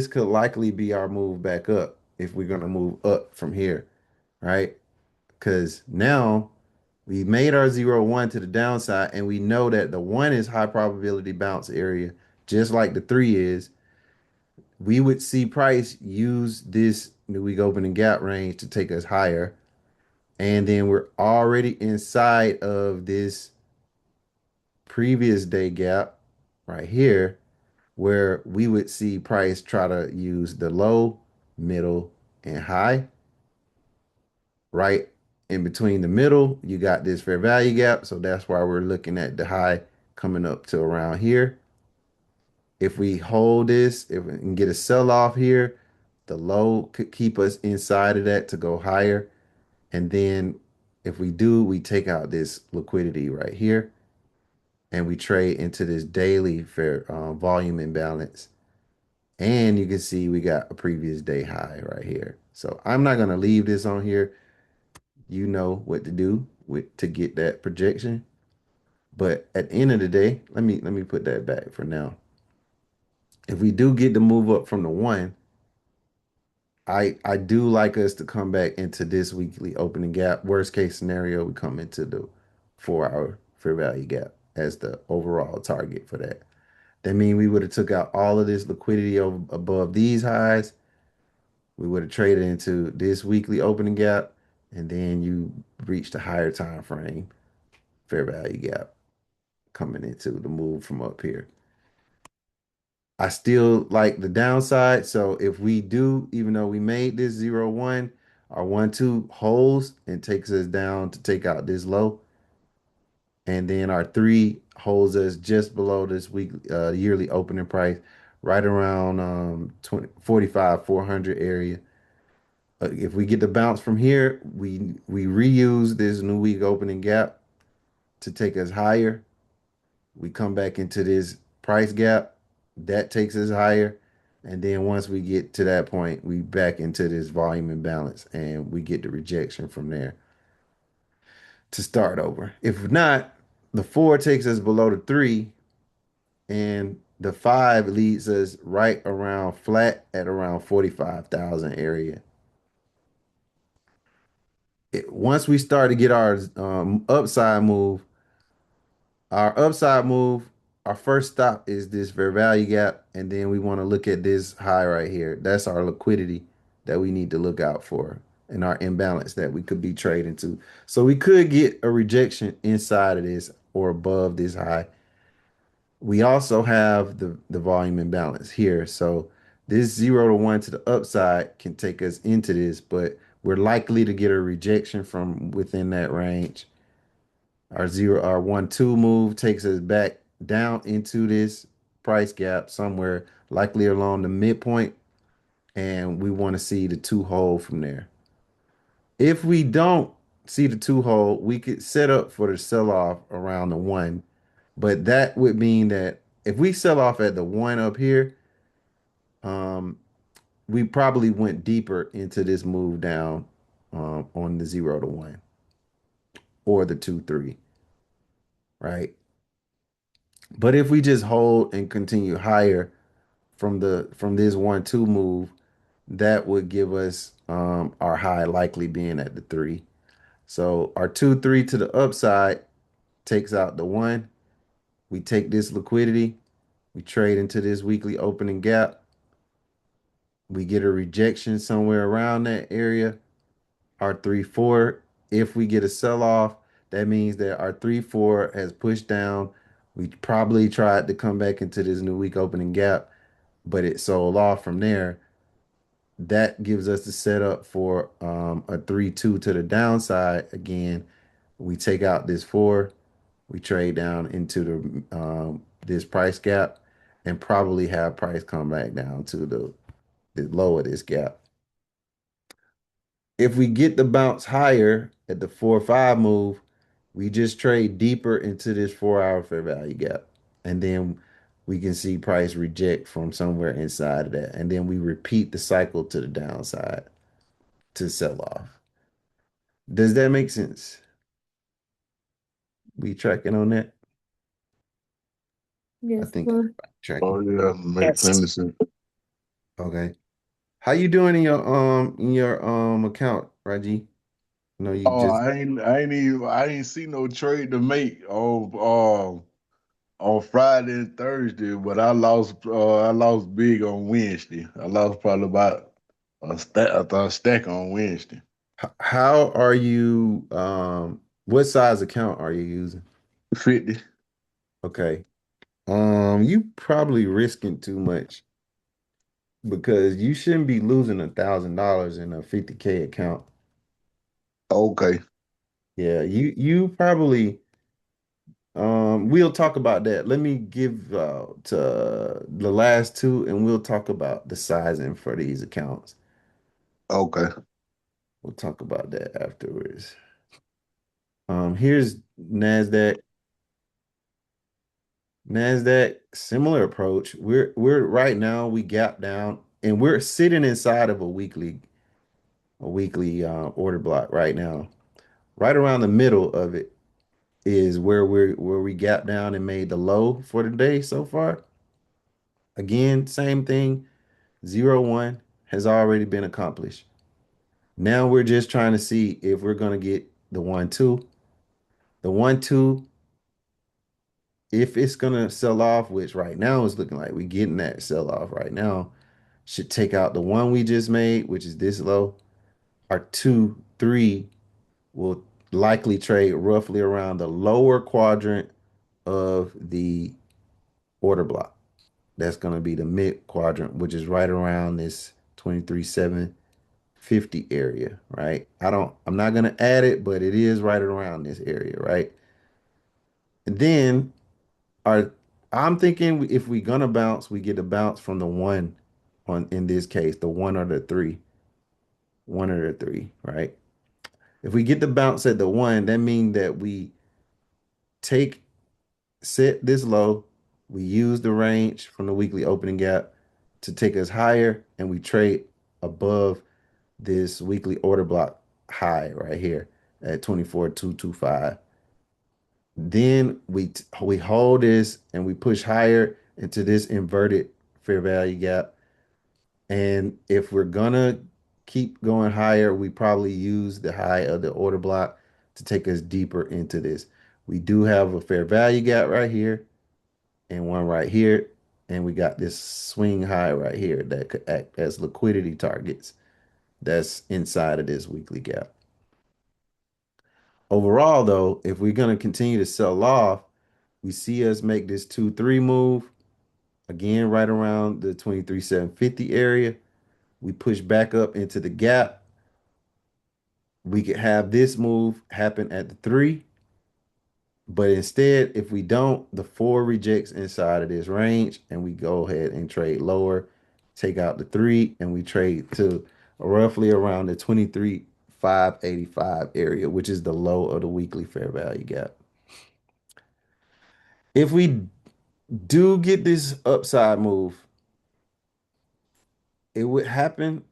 could likely be our move back up if we're going to move up from here, right? Because now we made our 0-1 to the downside and we know that the 1 is high probability bounce area, just like the 3 is. We would see price use this new week opening gap range to take us higher. And then we're already inside of this previous day gap right here where we would see price try to use the low, middle, and high. Right in between the middle, you got this fair value gap. So that's why we're looking at the high coming up to around here. If we hold this, if we can get a sell off here, the low could keep us inside of that to go higher. And then if we do, we take out this liquidity right here and we trade into this daily fair volume imbalance. And you can see we got a previous day high right here. So I'm not going to leave this on here. You know what to do with to get that projection. But at the end of the day, let me put that back for now. If we do get to move up from the 1, I do like us to come back into this weekly opening gap. Worst case scenario, we come into the 4-hour fair value gap as the overall target for that. That means we would have took out all of this liquidity over above these highs. We would have traded into this weekly opening gap, and then you reached a higher time frame fair value gap coming into the move from up here. I still like the downside. So if we do, even though we made this 0-1, our 1-2 holds and takes us down to take out this low. And then our 3 holds us just below this week yearly opening price, right around 45 400 area. If we get the bounce from here, we reuse this new week opening gap to take us higher. We come back into this price gap that takes us higher. And then once we get to that point, we back into this volume imbalance and we get the rejection from there to start over. If not, the 4 takes us below the 3 and the 5 leads us right around flat at around 45,000 area. Once we start to get our upside move, our first stop is this fair value gap, and then we want to look at this high right here. That's our liquidity that we need to look out for and our imbalance that we could be trading to. So we could get a rejection inside of this or above this high. We also have the volume imbalance here. So this 0 to 1 to the upside can take us into this, but we're likely to get a rejection from within that range. Our 1 2 move takes us back down into this price gap somewhere, likely along the midpoint, and we want to see the two hold from there. If we don't see the two hold, we could set up for the sell off around the one, but that would mean that if we sell off at the one up here, um, we probably went deeper into this move down on the 0 to 1 or the 2 3, right? But if we just hold and continue higher from this 1 2 move, that would give us our high likely being at the three. So our 2 3 to the upside takes out the one. We take this liquidity, we trade into this weekly opening gap. We get a rejection somewhere around that area. Our 3 4, if we get a sell off, that means that our 3 4 has pushed down. We probably tried to come back into this new week opening gap, but it sold off from there. That gives us the setup for a 3 2 to the downside. Again, we take out this four, we trade down into the this price gap, and probably have price come back down to the low of this gap. If we get the bounce higher at the 4 5 move, we just trade deeper into this 4 hour fair value gap. And then we can see price reject from somewhere inside of that. And then we repeat the cycle to the downside to sell off. Does that make sense? We tracking on that? I Yes, think so tracking. Oh yeah, make Yes. plenty of sense. Okay. How you doing in your account, Raji? No, you Oh, just I ain't see no trade to make on Friday and Thursday, but I lost big on Wednesday. I lost probably about a stack on Wednesday. how are you what size account are you using? 50. Okay. You probably risking too much because you shouldn't be losing $1,000 in a 50K account. Okay. Yeah, you probably we'll talk about that. Let me give to the last two and we'll talk about the sizing for these accounts. Okay. We'll talk about that afterwards. Here's NASDAQ. NASDAQ, similar approach. We're right now we gap down and we're sitting inside of a weekly order block right now. Right around the middle of it is where we gap down and made the low for the day so far. Again, same thing. 0 1 has already been accomplished. Now we're just trying to see if we're gonna get the 1 2. The 1 2, if it's gonna sell off, which right now is looking like we're getting that sell off right now, should take out the one we just made, which is this low. Our 2 3 will likely trade roughly around the lower quadrant of the order block. That's going to be the mid quadrant, which is right around this 23,750 area, right? I'm not going to add it, but it is right around this area, right? And then our, I'm thinking if we're going to bounce, we get a bounce from the one on, in this case, the one or the three, right? If we get the bounce at the one, that means that we take set this low, we use the range from the weekly opening gap to take us higher, and we trade above this weekly order block high right here at 24,225. Then we hold this and we push higher into this inverted fair value gap. And if we're gonna keep going higher, we probably use the high of the order block to take us deeper into this. We do have a fair value gap right here and one right here. And we got this swing high right here that could act as liquidity targets. that's inside of this weekly gap. Overall, though, if we're going to continue to sell off, we see us make this 2-3 move again right around the 23,750 area. We push back up into the gap. We could have this move happen at the 3, but instead, if we don't, the 4 rejects inside of this range and we go ahead and trade lower, take out the 3, and we trade to roughly around the 23,585 area, which is the low of the weekly fair value gap. If we do get this upside move, it would happen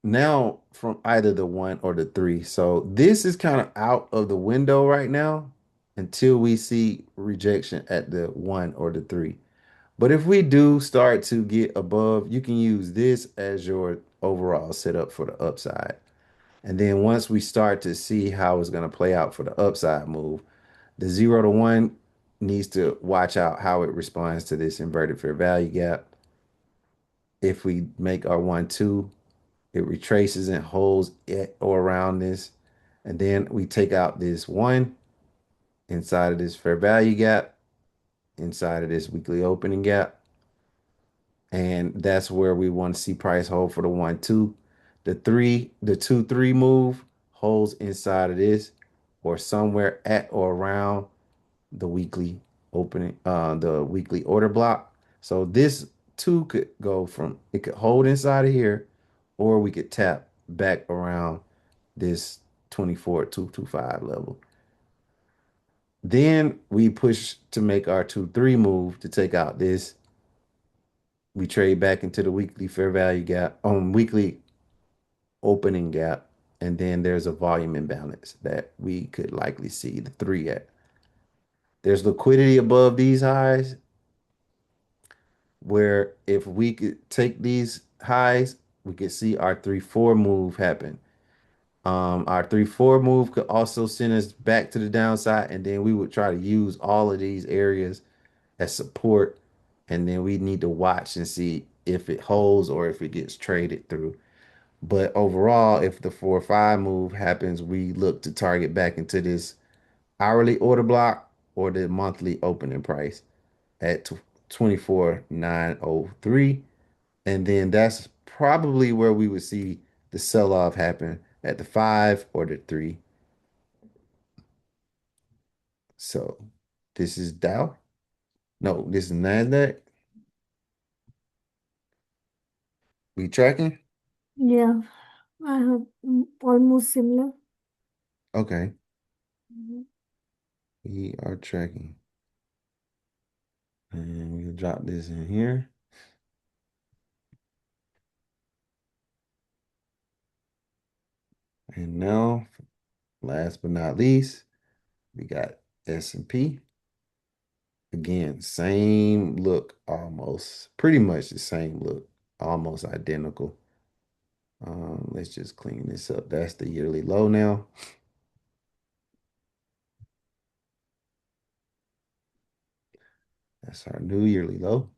now from either the 1 or the 3. So this is kind of out of the window right now until we see rejection at the 1 or the 3. But if we do start to get above, you can use this as your overall setup for the upside. And then once we start to see how it's going to play out for the upside move, the 0 to 1 needs to watch out how it responds to this inverted fair value gap. If we make our 1, 2, it retraces and holds it or around this. And then we take out this 1 inside of this fair value gap, inside of this weekly opening gap. And that's where we want to see price hold for the 1, 2. The 2, 3 move holds inside of this or somewhere at or around the weekly opening, the weekly order block. So this 2 could go from, it could hold inside of here, or we could tap back around this 24,225 level. Then we push to make our 2, 3 move to take out this. We trade back into the weekly fair value gap, weekly opening gap, and then there's a volume imbalance that we could likely see the 3 at. There's liquidity above these highs where if we could take these highs, we could see our 3-4 move happen. Our 3-4 move could also send us back to the downside, and then we would try to use all of these areas as support, and then we need to watch and see if it holds or if it gets traded through. But overall, if the 4-5 move happens, we look to target back into this hourly order block or the monthly opening price at 24,903. And then that's probably where we would see the sell-off happen at the 5 or the 3. So this is Dow. No, this is NASDAQ. We tracking? Yeah, I have almost similar. Okay, Mhm. we are tracking. And we'll drop this in here. And now, last but not least, we got S&P. Again, same look almost, pretty much the same look, almost identical. Let's just clean this up. That's the yearly low now. That's our new yearly low.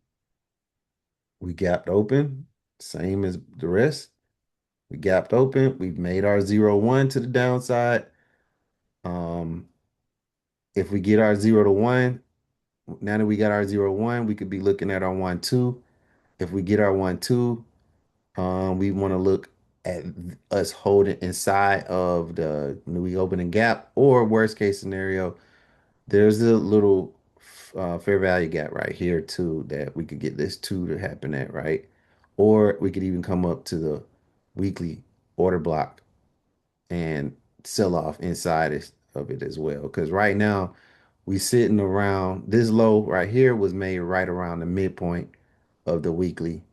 We gapped open, same as the rest. We gapped open. We've made our 0-1 to the downside. Um, if we get our 0 to 1, now that we got our 0-1, we could be looking at our 1, 2. If we get our 1, 2, we want to look at us holding inside of the newly opening gap, or worst case scenario, there's a little fair value gap right here too that we could get this 2 to happen at, right? Or we could even come up to the weekly order block and sell off inside of it as well. Because right now we sitting around this low right here was made right around the midpoint of the weekly.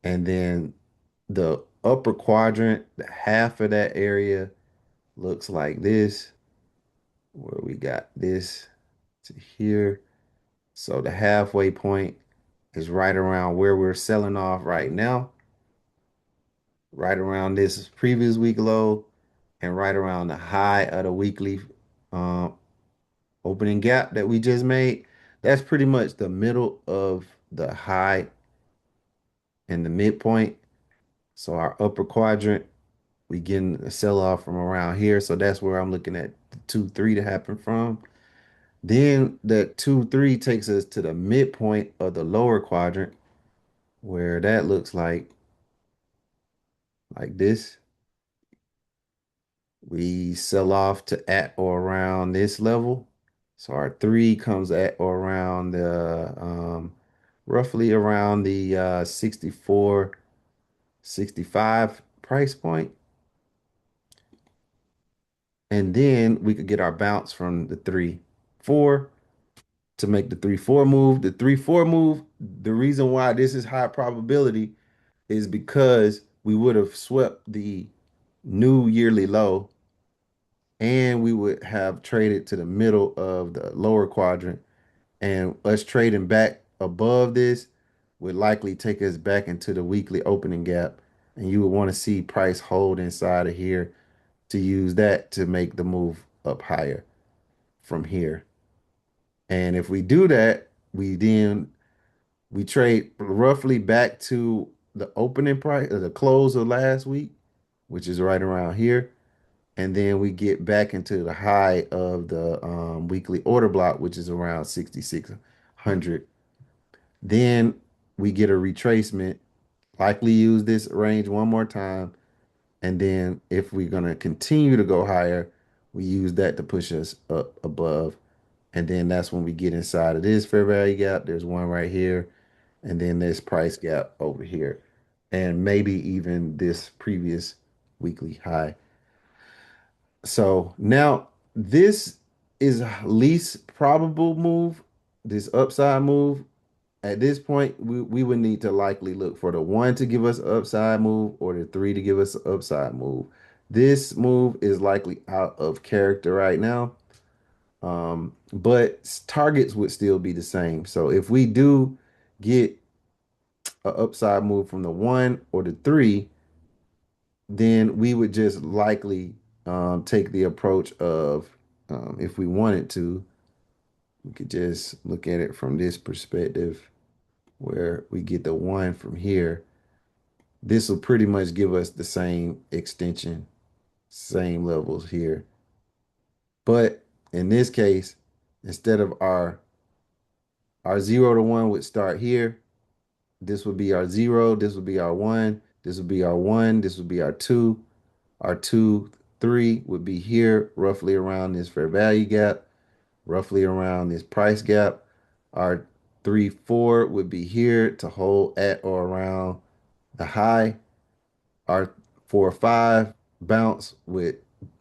And then the upper quadrant, the half of that area looks like this, where we got this to here. So the halfway point is right around where we're selling off right now, right around this previous week low, and right around the high of the weekly um, opening gap that we just made. That's pretty much the middle of the high and the midpoint. So our upper quadrant We getting a sell off from around here. So that's where I'm looking at the 2-3 to happen from. Then that 2-3 takes us to the midpoint of the lower quadrant where that looks like this. We sell off to at or around this level. So our 3 comes at or around the roughly around the 64, 65 price point. And then we could get our bounce from the 3-4 to make the 3-4 move. The 3-4 move, the reason why this is high probability is because we would have swept the new yearly low and we would have traded to the middle of the lower quadrant. And us trading back above this would likely take us back into the weekly opening gap. And you would want to see price hold inside of here to use that to make the move up higher from here. And if we do that, we trade roughly back to the opening price or the close of last week, which is right around here. And then we get back into the high of the weekly order block, which is around 6,600. Then we get a retracement, likely use this range one more time. And then if we're going to continue to go higher, we use that to push us up above. And then that's when we get inside of this fair value gap. There's one right here. And then there's price gap over here. And maybe even this previous weekly high. So now this is least probable move, this upside move. At this point, we would need to likely look for the 1 to give us an upside move or the 3 to give us an upside move. This move is likely out of character right now, but targets would still be the same. So if we do get an upside move from the 1 or the 3, then we would just likely take the approach of if we wanted to, we could just look at it from this perspective where we get the 1 from here. This will pretty much give us the same extension, same levels here. But in this case, instead of our 0 to 1 would start here. This would be our 0, this would be our 1, this would be our 1, this would be our 2. Our 2, 3 would be here, roughly around this fair value gap, roughly around this price gap. Our 3, 4 would be here to hold at or around the high. Our 4, 5 bounce would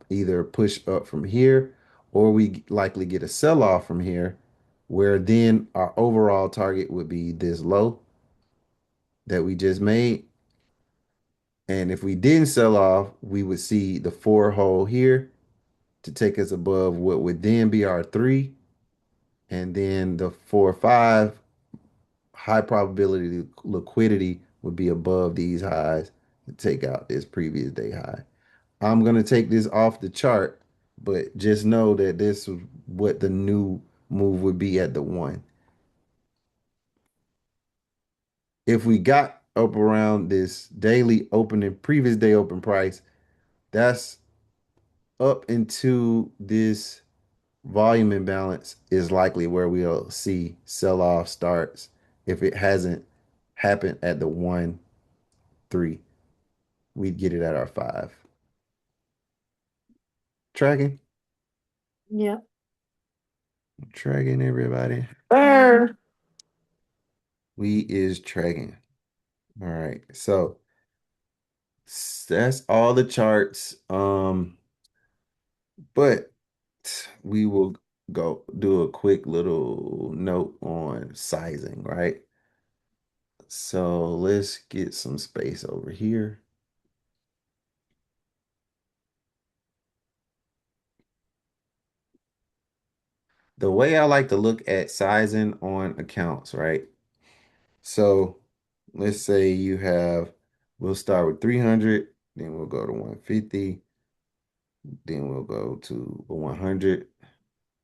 either push up from here or we likely get a sell off from here, where then our overall target would be this low that we just made. And if we didn't sell off, we would see the 4 hole here to take us above what would then be our 3. And then the 4, 5, high probability liquidity would be above these highs to take out this previous day high. I'm going to take this off the chart, but just know that this is what the new move would be at the 1. If we got up around this daily opening, previous day open price, that's up into this volume imbalance is likely where we'll see sell-off starts if it hasn't happened at the 1, 3. We'd get it at our 5. Tracking? Yeah. Tracking, everybody. We is tracking. All right. So that's all the charts. But we will go do a quick little note on sizing, right? So let's get some space over here. The way I like to look at sizing on accounts, right? So let's say we'll start with 300, then we'll go to 150, then we'll go to 100,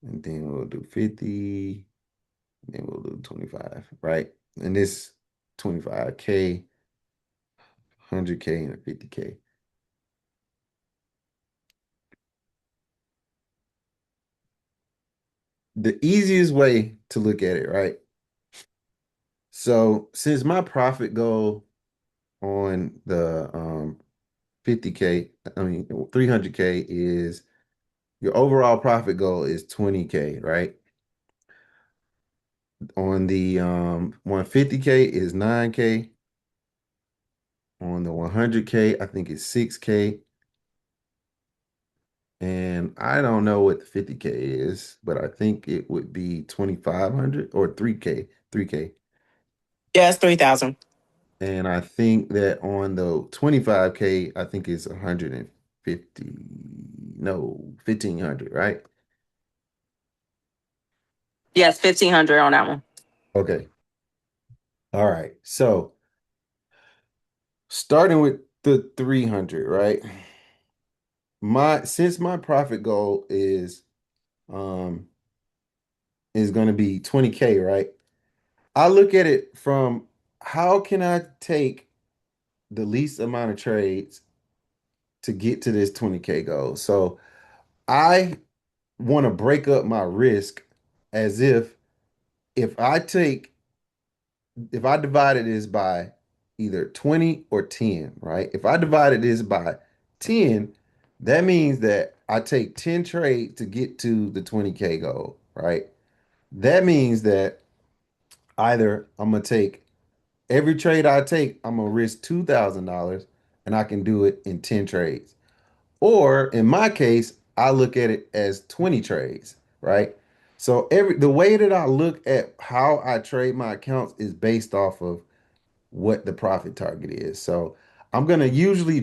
and then we'll do 50, then we'll do 25, right? And this 25K, 100K, and a 50K. the easiest way to look at it, right? So since my profit goal on the 50K, I mean 300K is your overall profit goal is 20K, right? On the 150K is 9K. On the 100K, I think it's 6K. And I don't know what the 50K is, but I think it would be 2,500 or 3K, 3K. Yeah, it's 3,000. And I think that on the 25K, I think it's 150, no, 1,500, right? Yes, 1,500 on that one. Okay. All right. So starting with the 300, right? Since my profit goal um is going to be 20K, right? I look at it from how can I take the least amount of trades to get to this 20K goal? So I want to break up my risk as if I take if I divided this by either 20 or 10, right? If I divided this by 10, that means that I take 10 trades to get to the 20K goal, right? That means that either I'm gonna take every trade I take, I'm gonna risk $2,000 and I can do it in 10 trades. Or in my case, I look at it as 20 trades, right? So the way that I look at how I trade my accounts is based off of what the profit target is. So I'm gonna usually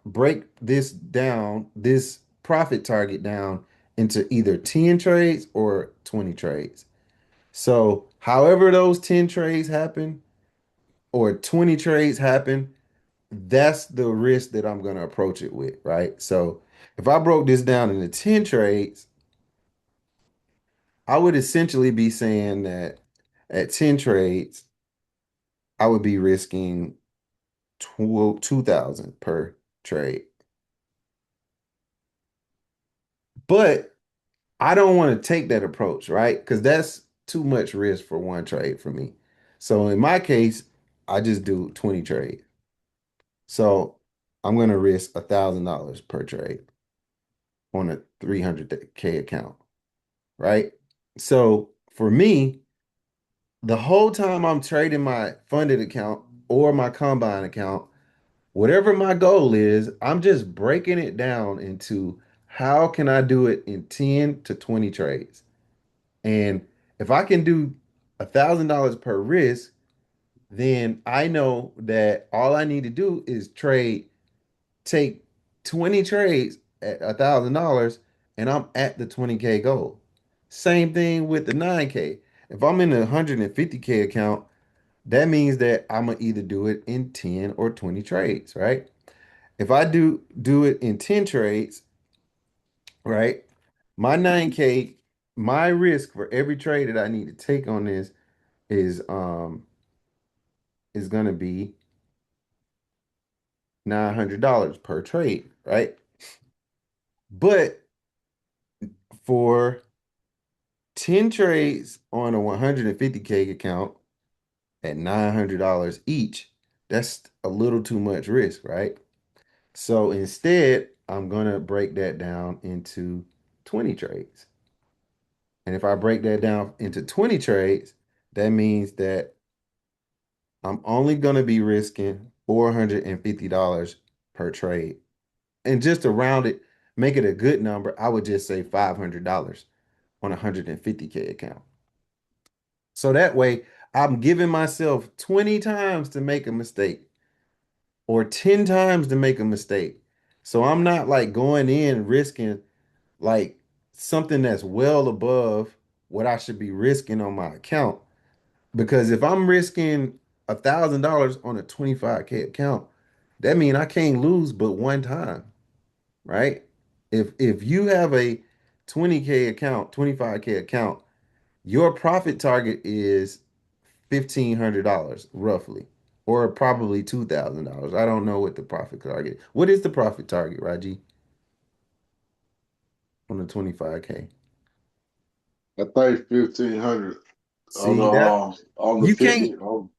break this profit target down into either 10 trades or 20 trades. So however those 10 trades happen or 20 trades happen, that's the risk that I'm gonna approach it with, right? So if I broke this down into 10 trades, I would essentially be saying that at 10 trades, I would be risking 2,000 per trade. But I don't want to take that approach, right? Because that's too much risk for one trade for me. So in my case, I just do 20 trades. So I'm going to risk $1,000 per trade on a 300K account, right? So for me, the whole time I'm trading my funded account or my combine account, whatever my goal is, I'm just breaking it down into how can I do it in 10 to 20 trades. And if I can do $1,000 per risk, then I know that all I need to do is take 20 trades at $1,000 and I'm at the 20K goal. Same thing with the 9K. If I'm in a 150K account, that means that I'm gonna either do it in 10 or 20 trades, right? If I do it in 10 trades, right? My 9K, my risk for every trade that I need to take on this is is gonna be $900 per trade, right? But for 10 trades on a 150K account at $900 each, that's a little too much risk, right? So instead, I'm gonna break that down into 20 trades. And if I break that down into 20 trades, that means that I'm only gonna be risking $450 per trade. And just to round it, make it a good number, I would just say $500 on a 150K account. So that way, I'm giving myself 20 times to make a mistake or 10 times to make a mistake. So I'm not like going in risking like something that's well above what I should be risking on my account. Because if I'm risking $1,000 on a 25K account, that means I can't lose but one time, right? If you have a 20K account, 25K account, your profit target is $1,500 roughly, or probably $2,000. I don't know what the profit target. What is the profit target, Raji, on the 25K? I think 1,500 See that on the you can't 50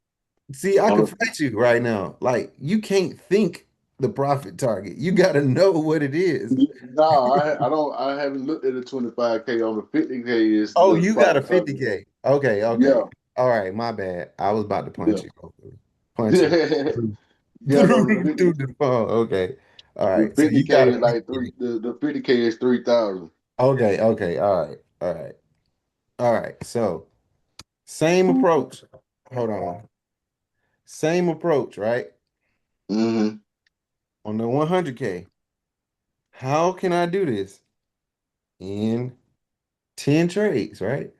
see, I on can the fight you right now. Like you can't think the profit target. You got to know what it is. no, I don't I haven't looked at the 25K. On the 50K is Oh, the you got a profit target. 50K. Okay, okay. Yeah, All right, my bad. I was about to yeah. punch you. Punch you through, Yeah, no, through the phone. Okay. All the right. So you 50K got a is like 50K. the 50K is 3,000. Okay, okay. All right. All right. All right. So same approach. Hold on. Same approach, right? Mm-hmm. On the 100K. How can I do this in 10 trades, right?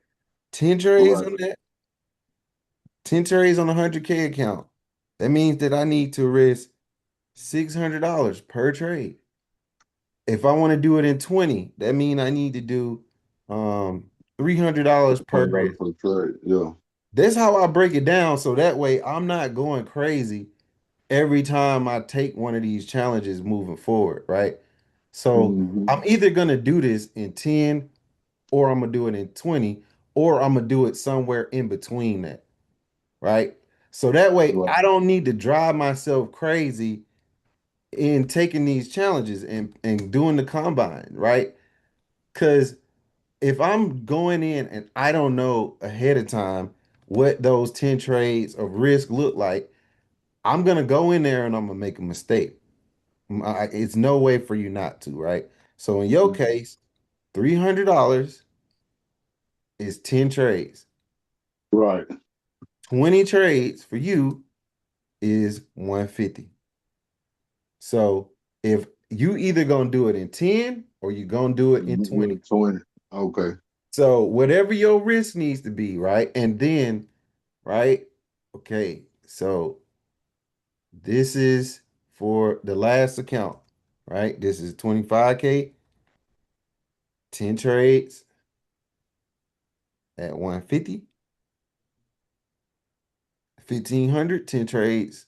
10 trades Right. on that, 10 trades on a 100K account. That means that I need to risk $600 per trade. If I want to do it in 20, that means I need to do $300 per $20 risk. per trade. Yeah. That's how I break it down so that way I'm not going crazy every time I take one of these challenges moving forward, right? So Mm-hmm. I'm either going to do this in 10 or I'm going to do it in 20 or I'm going to do it somewhere in between that, right? So that way Right. I don't need to drive myself crazy in taking these challenges and doing the combine, right? Because if I'm going in and I don't know ahead of time what those 10 trades of risk look like, I'm gonna go in there and I'm gonna make a mistake. It's no way for you not to, right? So in your case, $300 is 10 trades. Right. 20 trades for you is 150. So if you either gonna do it in 10 or you gonna do it in 20. 20. Okay. So whatever your risk needs to be, right? And then, right? Okay, so this is for the last account, right? This is 25K, 10 trades at 150, 1,500, 10 trades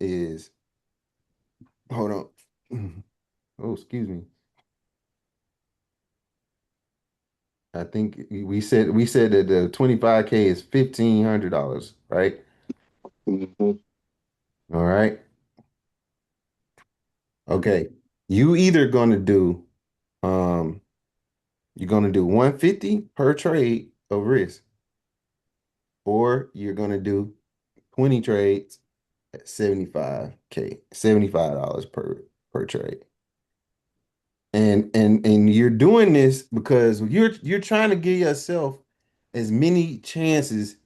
is hold on. Oh, excuse me. I think we said that the 25K is $1,500, right? Mm-hmm. All right. Okay. You either gonna do um you're gonna do 150 per trade of risk, or you're gonna do 20 trades at 75K, $75 per trade. And you're doing this because you're trying to give yourself as many chances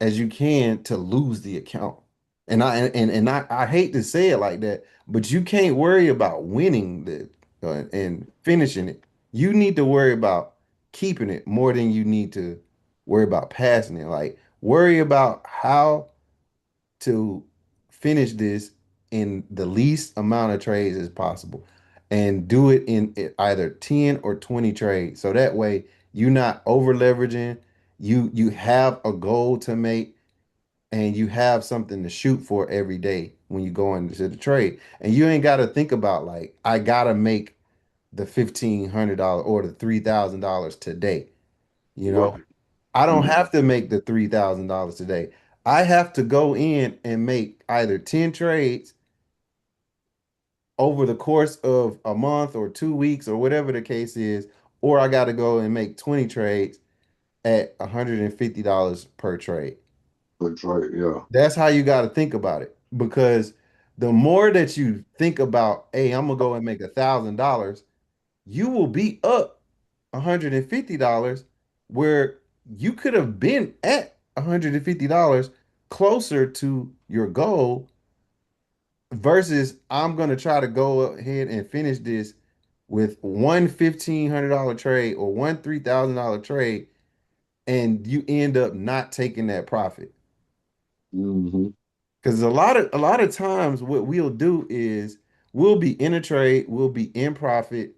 as you can to lose the account. And I hate to say it like that, but you can't worry about winning the and finishing it. You need to worry about keeping it more than you need to worry about passing it. Like worry about how to finish this in the least amount of trades as possible and do it in either 10 or 20 trades. So that way you're not over leveraging. You have a goal to make and you have something to shoot for every day when you go into the trade. And you ain't got to think about like, I gotta make the $1,500 or the $3,000 today. You know, Right. I don't Mm-hmm. have to make the $3,000 today. I have to go in and make either 10 trades over the course of a month or 2 weeks or whatever the case is, or I got to go and make 20 trades at $150 per trade. That's right. Yeah. That's how you got to think about it because the more that you think about, hey, I'm gonna go and make $1,000, you will be up $150 where you could have been at $150 closer to your goal versus I'm gonna try to go ahead and finish this with one $1,500 trade or one $3,000 trade and you end up not taking that profit. Mm-hmm. Because a lot of times what we'll do is we'll be in a trade, we'll be in profit,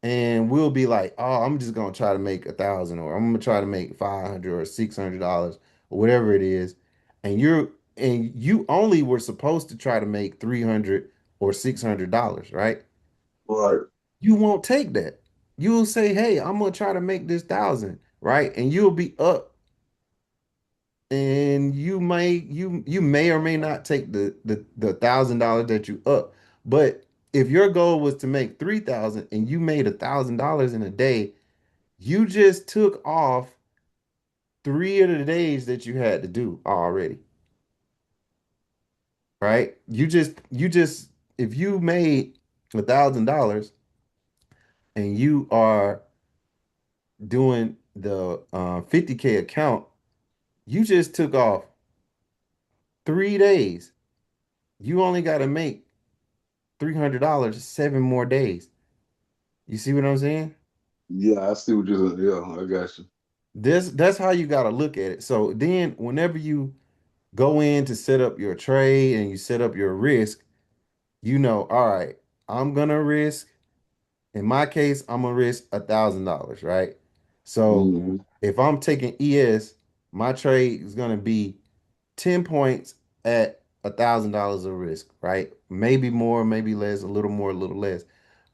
and we'll be like, oh, I'm just gonna try to make 1,000 or I'm gonna try to make 500 or $600 or whatever it is. And you only were supposed to try to make 300 or $600, right? Right. You won't take that. You'll say, hey, I'm gonna try to make this 1,000. right? And you'll be up, and you may or may not take the $1,000 that you up. But if your goal was to make 3,000 and you made $1,000 in a day, you just took off 3 of the days that you had to do already, right? You just if you made $1,000 and you are doing the 50K account, you just took off 3 days. You only got to make $300 7 more days. You see what I'm saying? Yeah, I see what you're saying. Yeah, I got you. That's how you got to look at it. So then whenever you go in to set up your trade and you set up your risk, all right, I'm gonna risk. In my case, I'm gonna risk $1,000, right? So Hmm. if I'm taking ES, my trade is gonna be 10 points at $1,000 of risk, right? Maybe more, maybe less, a little more, a little less.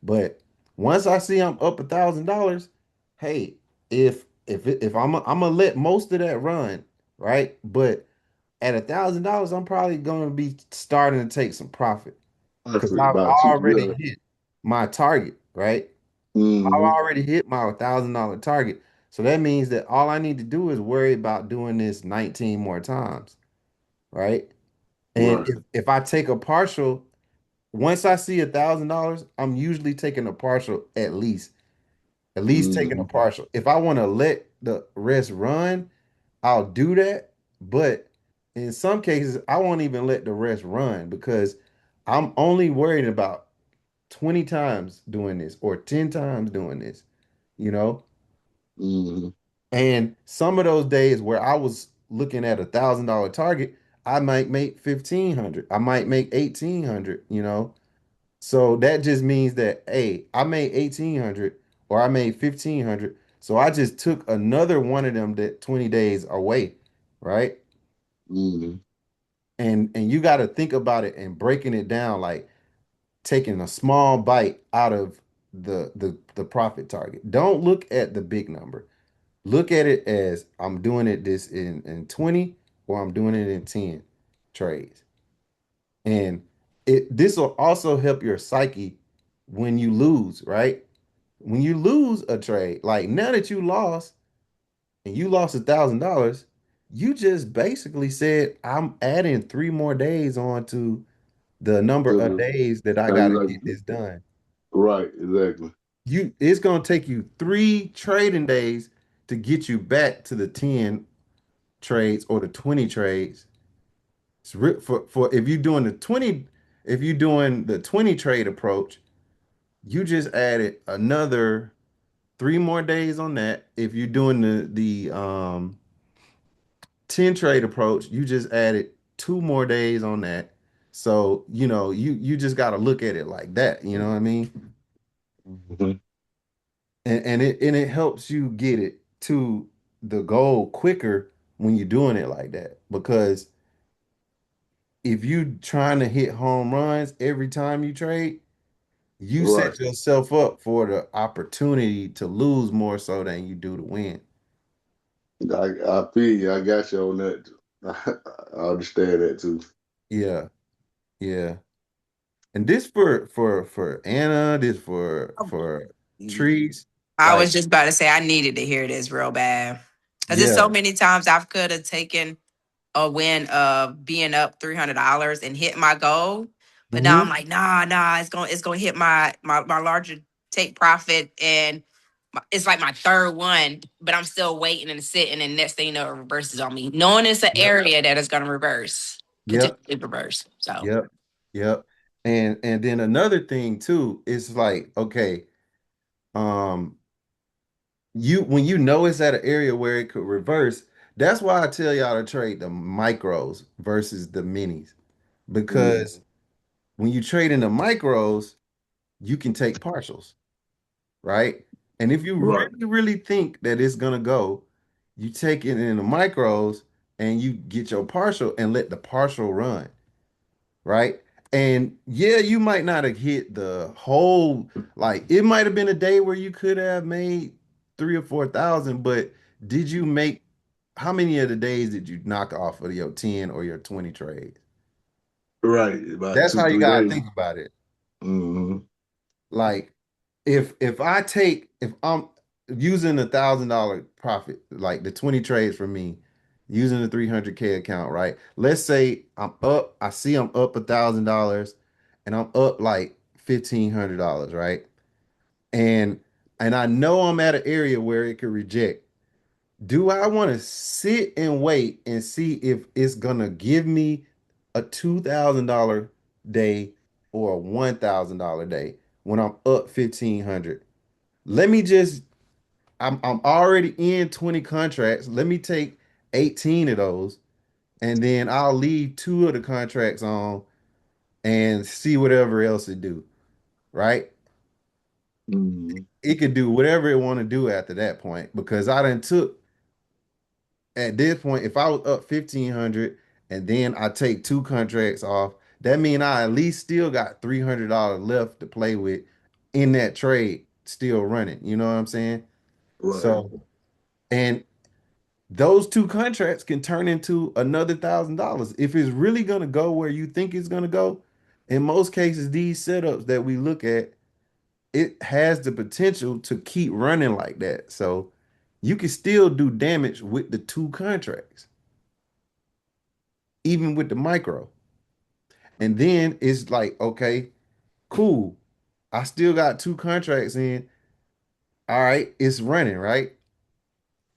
But once I see I'm up $1,000, hey, if I'm gonna let most of that run, right? But at $1,000, I'm probably gonna be starting to take some profit because Perfect. I've About two. already Yeah. hit my target, right? I've Hmm. already hit my $1,000 target. So that means that all I need to do is worry about doing this 19 more times, right? And Right. if I take a partial, once I see $1,000, I'm usually taking a partial at least taking a Hmm. partial. If I want to let the rest run, I'll do that. But in some cases, I won't even let the rest run because I'm only worried about 20 times doing this or 10 times doing this, you know? Hmm. And some of those days where I was looking at $1,000 target, I might make 1,500. I might make 1,800. So that just means that, hey, I made 1,800 or I made 1,500. So I just took another one of them that 20 days away, right? Hmm. And you got to think about it and breaking it down, like taking a small bite out of the profit target. Don't look at the big number. Look at it as I'm doing it this in 20 or I'm doing it in 10 trades. And this will also help your psyche when you lose, right? When you lose a trade, like now that you lost and you lost $1,000, you just basically said, I'm adding 3 more days onto the number So of days that I now you gotta like get this done. right, exactly. It's gonna take you 3 trading days to get you back to the 10 trades or the 20 trades. For if you're doing the 20 trade approach, you just added another 3 more days on that. If you're doing the 10 trade approach, you just added 2 more days on that. So, you just got to look at it like that, you know what I mean? Hmm. And it helps you get it to the goal quicker when you're doing it like that. Because if you trying to hit home runs every time you trade, you Right. set yourself up for the opportunity to lose more so than you do to win. I feel you. I got you on that. I understand that too. Yeah, yeah. And this for Anna, this for trees. I was Like, just about to say I needed to hear this real bad. Because there's so yeah. many times I could have taken a win of being up $300 and hit my goal. But now I'm Hmm. like, nah, it's gonna hit my larger take profit, and it's like my third one, but I'm still waiting and sitting, and next thing you know, it reverses on me, knowing it's an Yep. area that is gonna reverse, Yep. potentially reverse. So Yep. Yep. And then another thing too is like, okay, um, you when you know it's at an area where it could reverse, that's why I tell y'all to trade the micros versus the minis. Mm. Because when you trade in the micros, you can take partials, right? And if you Right. really, really think that it's gonna go, you take it in the micros and you get your partial and let the partial run, right? And yeah, you might not have hit the whole, like it might have been a day where you could have made 3 or 4,000, but did you make how many of the days did you knock off of your 10 or your 20 trades? Right, about That's two, how you three gotta days. think about it. Mm-hmm. Like if I'm using $1,000 profit, like the 20 trades for me, using the 300K account, right? Let's say I see I'm up $1,000 and I'm up like $1,500, right? And I know I'm at an area where it could reject. Do I want to sit and wait and see if it's gonna give me a $2,000 day or a $1,000 day when I'm up 1,500? Let me just I'm already in 20 contracts. Let me take 18 of those and then I'll leave two of the contracts on and see whatever else it do, right? Mm-hmm. It could do whatever it want to do after that point because I done took at this point, if I was up 1,500 and then I take two contracts off, that mean I at least still got $300 left to play with in that trade still running. You know what I'm saying? Right. So, and those two contracts can turn into another $1,000 if it's really gonna go where you think it's gonna go. In most cases, these setups that we look at, it has the potential to keep running like that. So you can still do damage with the two contracts, even with the micro. And then it's like, okay, cool. I still got two contracts in. All right, it's running, right?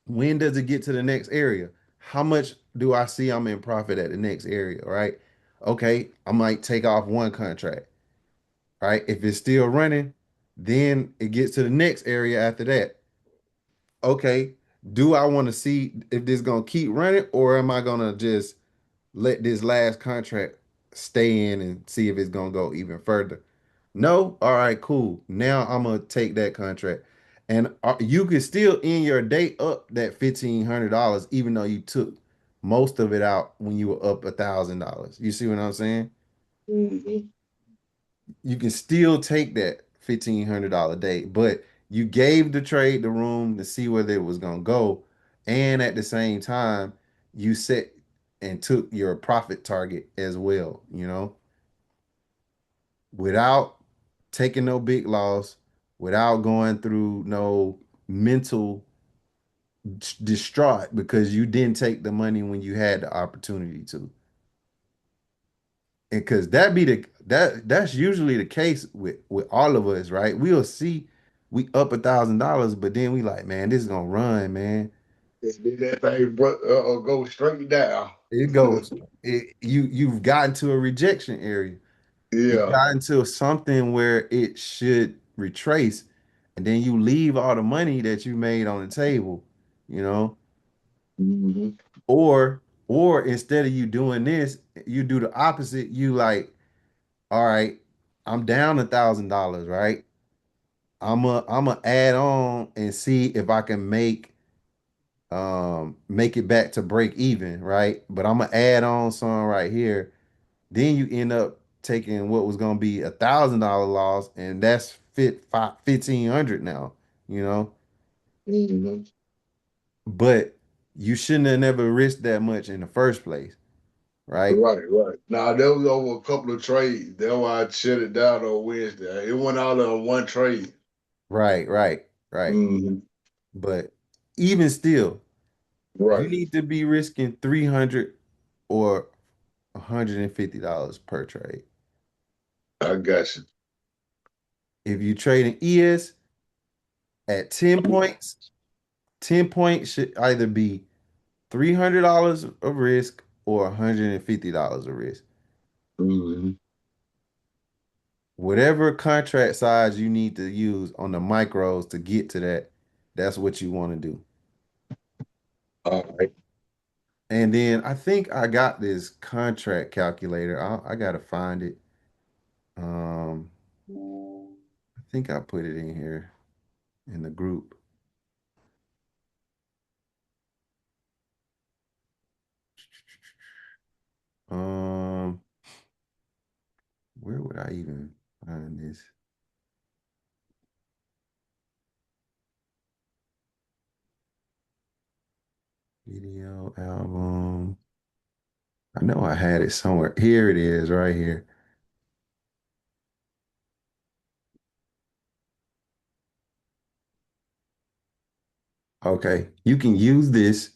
When does it get to the next area? How much do I see I'm in profit at the next area, right? Okay, I might take off one contract, right? If it's still running, then it gets to the next area after that. Okay, do I want to see if this gonna keep running or am I gonna just let this last contract stay in and see if it's gonna go even further? No, all right, cool. Now I'm gonna take that contract, and you can still end your day up that $1,500, even though you took most of it out when you were up $1,000. You see what I'm saying? Mm-hmm. You can still take that $1,500 day, but you gave the trade the room to see whether it was gonna go, and at the same time, you set and took your profit target as well. Without taking no big loss, without going through no mental distraught because you didn't take the money when you had the opportunity to. And because that's usually the case with all of us, right? We'll see we up $1,000, but then we like, man, this is gonna run, man. Did that thing go straight down? It goes, you've gotten to a rejection area. You Yeah. got into something where it should retrace, and then you leave all the money that you made on the table, you know, Mm-hmm. or instead of you doing this, you do the opposite. You like, all right, I'm down $1,000, right? I'm a add on and see if I can make it back to break even, right? But I'm gonna add on some right here. Then you end up taking what was gonna be $1,000 loss, and that's 1,500 now, you know. Mm-hmm. But you shouldn't have never risked that much in the first place, right? Right, right. Now that was over a couple of trades. That's why I shut it down on Wednesday. It went all in one trade. Right, right, right. Mm-hmm. But even still, you Right. need to be risking 300 or $150 per trade. I got you. If you trade in ES at 10 points, 10 points should either be $300 of risk or $150 of risk. Mm-hmm. Whatever contract size you need to use on the micros to get to that, that's what you want to do. All right. And then I think I got this contract calculator. I gotta find it. Um, I think I put it in here in the group. Um, where would I even find this? Video album. I know I had it somewhere. Here it is, right here. Okay. You can use this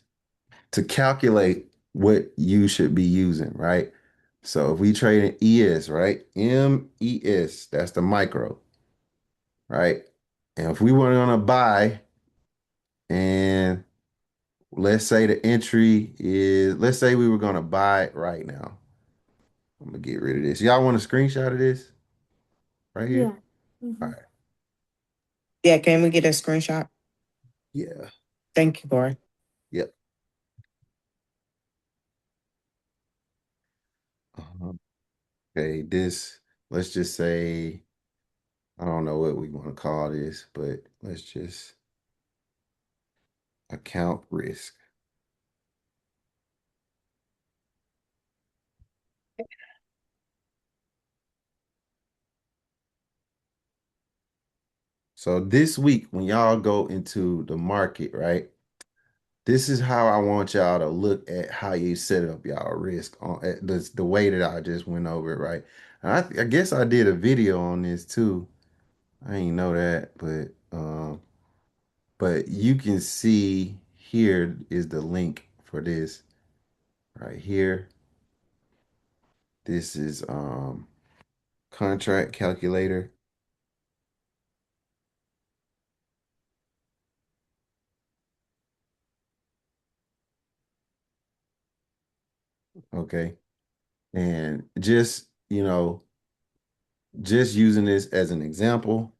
to calculate what you should be using, right? So if we trade in ES, right? MES, that's the micro, right? And if we were gonna buy, and let's say the entry is, let's say we were gonna buy it right now. I'm gonna get rid of this. Y'all want a screenshot of this right here? Yeah. All Mm-hmm. right. Yeah, can we get a screenshot? Yeah. Thank you, Corey. Yep. Uh-huh. Okay, this, let's just say, I don't know what we want to call this, but let's just account risk. So this week, when y'all go into the market, right? This is how I want y'all to look at how you set up y'all risk on at the way that I just went over it, right? And I guess I did a video on this too. I ain't know that, but you can see here is the link for this right here. This is contract calculator. Okay. And just, just using this as an example,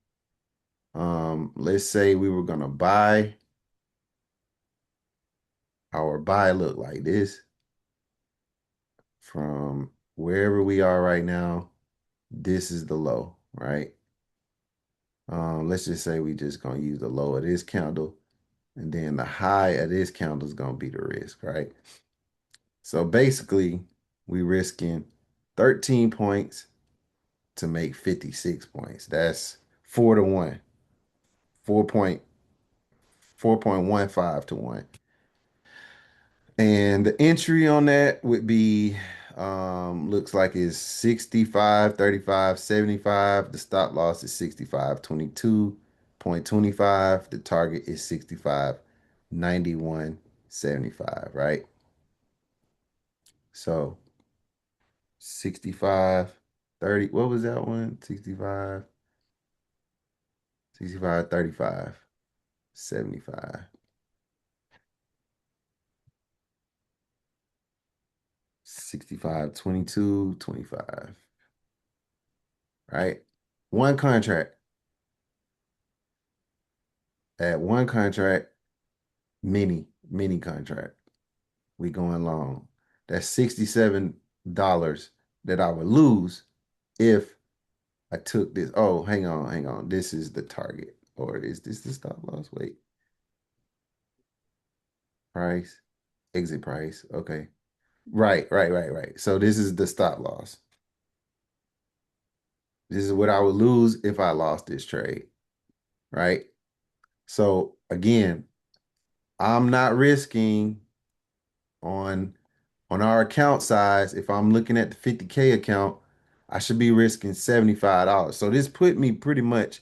let's say we were gonna buy, our buy look like this from wherever we are right now. This is the low, right? Let's just say we just gonna use the low of this candle, and then the high of this candle is gonna be the risk, right? So basically, we risking 13 points to make 56 points. That's 4 to 1, 4.15 to 1. And the entry on that would be looks like it's 65, 35, 75. The stop loss is 65, 22.25. The target is 65, 91, 75, right? So 65, 30. What was that one? 65, 65, 35, 75. 65, 22, 25. Right? One contract. At one contract, mini contract. We going long. That's $67 that I would lose if I took this. Oh, hang on, hang on. This is the target. Or is this the stop loss? Wait. Price. Exit price. Okay. Right. So this is the stop loss. This is what I would lose if I lost this trade. Right? So again, I'm not risking on our account size. If I'm looking at the 50K account, I should be risking $75. So this put me pretty much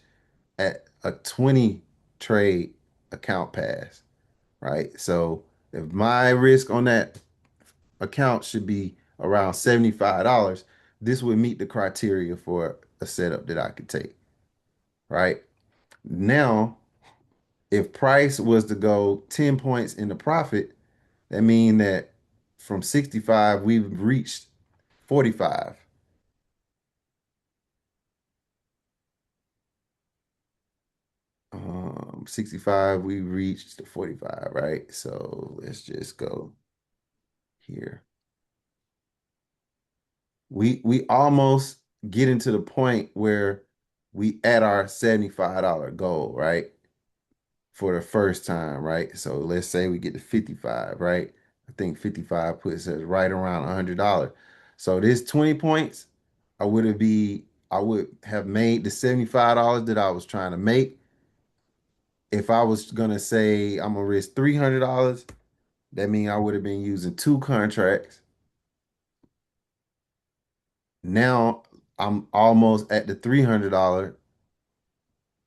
at a 20 trade account pass, right? So if my risk on that account should be around $75, this would meet the criteria for a setup that I could take, right? Now, if price was to go 10 points in the profit, that means that from 65, we've reached 45. 65, we reached the 45, right? So let's just go here. We almost get into the point where we at our $75 goal, right? For the first time, right? So let's say we get to 55, right? I think 55 puts us right around $100. So this 20 points, I would have made the $75 that I was trying to make. If I was gonna say I'm gonna risk $300, That means I would have been using two contracts. Now I'm almost at the $300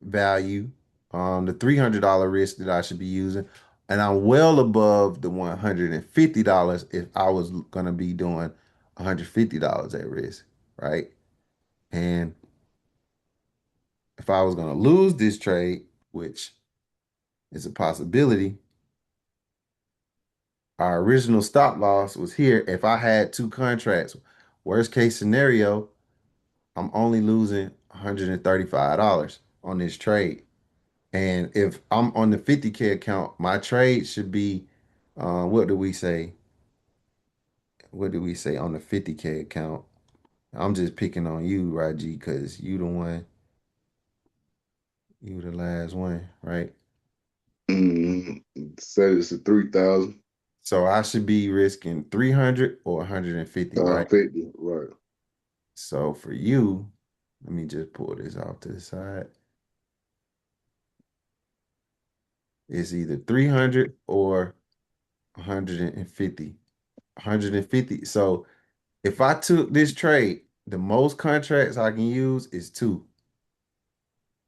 value, the $300 risk that I should be using, and I'm well above the $150 if I was gonna be doing $150 at risk, right? And if I was gonna lose this trade, which is a possibility, our original stop loss was here. If I had two contracts, worst case scenario, I'm only losing $135 on this trade. And if I'm on the 50K account, my trade should be, what do we say? What do we say on the 50K account? I'm just picking on you, Raji, because you the one, you the last one, right? Say it's a 3,000, So I should be risking 300 or 150, right? 50, right? So for you, let me just pull this off to the side. It's either 300 or 150. 150. So if I took this trade, the most contracts I can use is two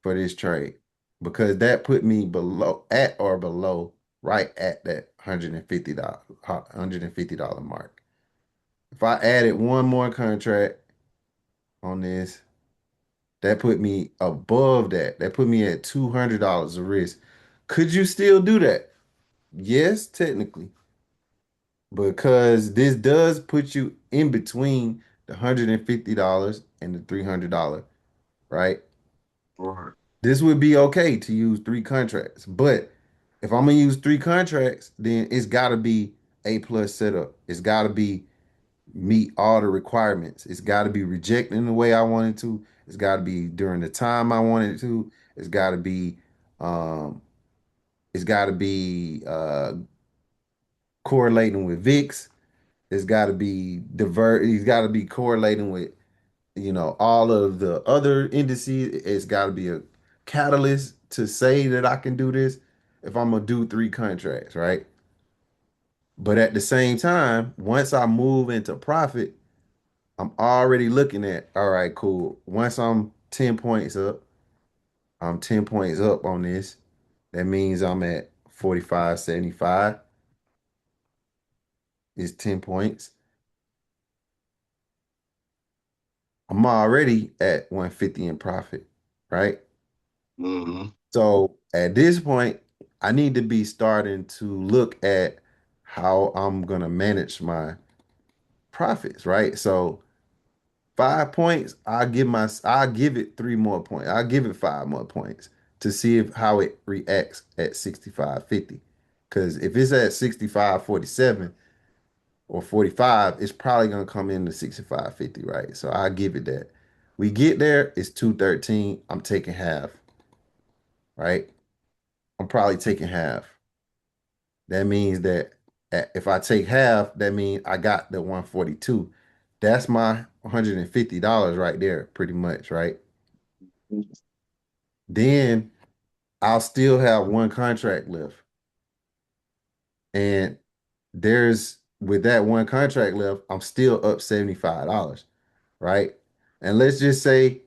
for this trade because that put me below at or below right at that $150 mark. If I added one more contract on this, that put me above that. That put me at $200 of risk. Could you still do that? Yes, technically, because this does put you in between the $150 and the $300, right? Right. This would be okay to use three contracts, but if I'm gonna use three contracts, then it's gotta be A plus setup. It's gotta be meet all the requirements. It's gotta be rejecting the way I wanted to. It's gotta be during the time I wanted to. It's gotta be um it's gotta be correlating with VIX. It's gotta be it's gotta be correlating with all of the other indices. It's got to be a catalyst to say that I can do this if I'm gonna do three contracts, right? But at the same time, once I move into profit, I'm already looking at, all right, cool. Once I'm 10 points up, I'm 10 points up on this. That means I'm at 45.75 is 10 points. I'm already at 150 in profit, right? Mm-hmm. So at this point, I need to be starting to look at how I'm gonna manage my profits, right? So 5 points, I'll give it 3 more points. I'll give it 5 more points to see if how it reacts at 65.50. Because if it's at 65.47 or 45, it's probably gonna come in to 65.50, right? So I'll give it that. We get there, it's 213. I'm taking half, right? I'm probably taking half. That means that if I take half, that means I got the 142. That's my $150 right there, pretty much, right? Then I'll still have one contract left. And with that one contract left, I'm still up $75, right? And let's just say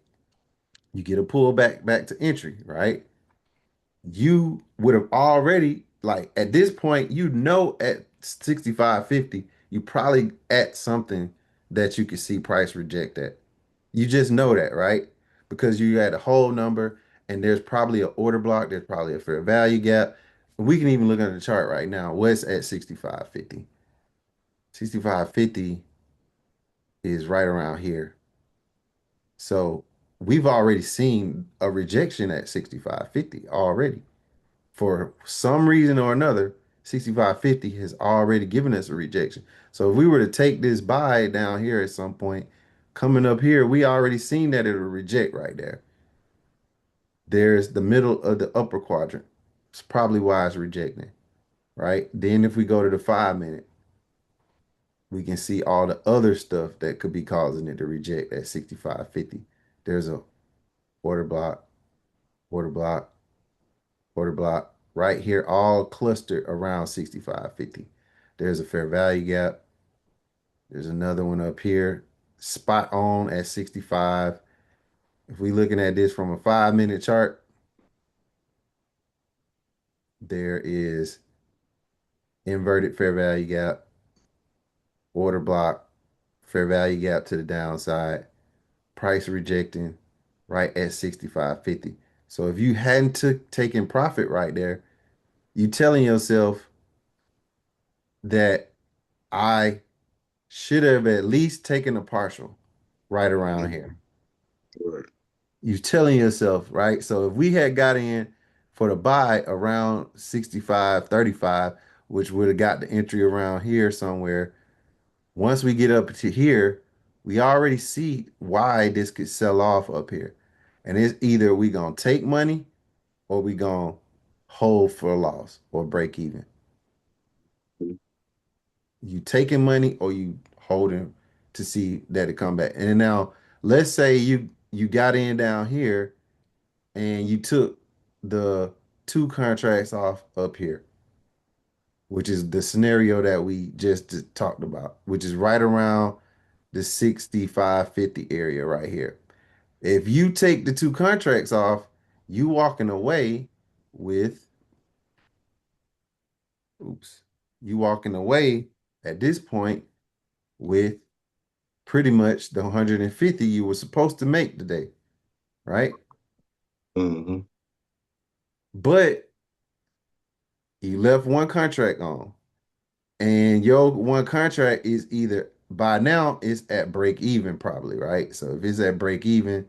you get a pullback back to entry, right? You would have already like at this point, at 65.50, you probably at something that you could see price reject at. You just know that, right? Because you had a whole number and there's probably an order block, there's probably a fair value gap. We can even look at the chart right now. What's at 65.50? 65.50 is right around here. So we've already seen a rejection at 65.50 already. For some reason or another, 65.50 has already given us a rejection. So if we were to take this buy down here at some point, coming up here, we already seen that it'll reject right there. There's the middle of the upper quadrant. It's probably why it's rejecting, right? Then if we go to the 5 minute, we can see all the other stuff that could be causing it to reject at 65.50. There's a order block, order block, order block right here, all clustered around 65.50. There's a fair value gap. There's another one up here, spot on at 65. If we looking at this from a 5 minute chart, there is inverted fair value gap, order block, fair value gap to the downside, price rejecting right at 65.50. So if you hadn't taken profit right there, you telling yourself that I should have at least taken a partial right around Mhm. here. Right. You telling yourself, right? So if we had got in for the buy around 65.35, which would have got the entry around here somewhere, once we get up to here, we already see why this could sell off up here. And it's either we gonna take money or we gonna hold for a loss or break even. You taking money or you holding to see that it come back. And now let's say you got in down here and you took the two contracts off up here, which is the scenario that we just talked about, which is right around the 65.50 area right here. If you take the two contracts off, you walking away with, oops, you walking away at this point with pretty much the 150 you were supposed to make today, right? Mm-hmm. But you left one contract on, and your one contract is either by now it's at break even, probably, right? So if it's at break even,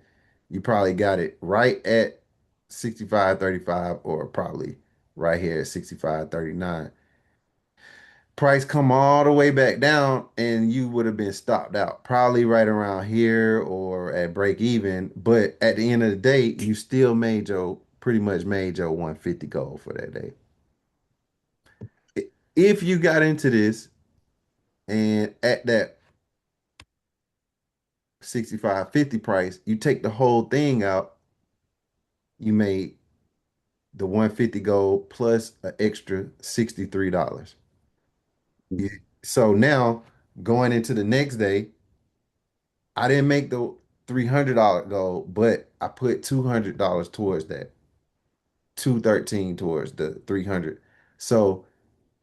you probably got it right at 65.35 or probably right here at 65.39. Price come all the way back down and you would have been stopped out probably right around here or at break even, but at the end of the day you still made your pretty much made your 150 goal for that day. If you got into this and at that 65.50 price you take the whole thing out, you made the 150 goal plus an extra $63. So now going into the next day, I didn't make the $300 goal, but I put $200 towards that, 213 towards the 300. So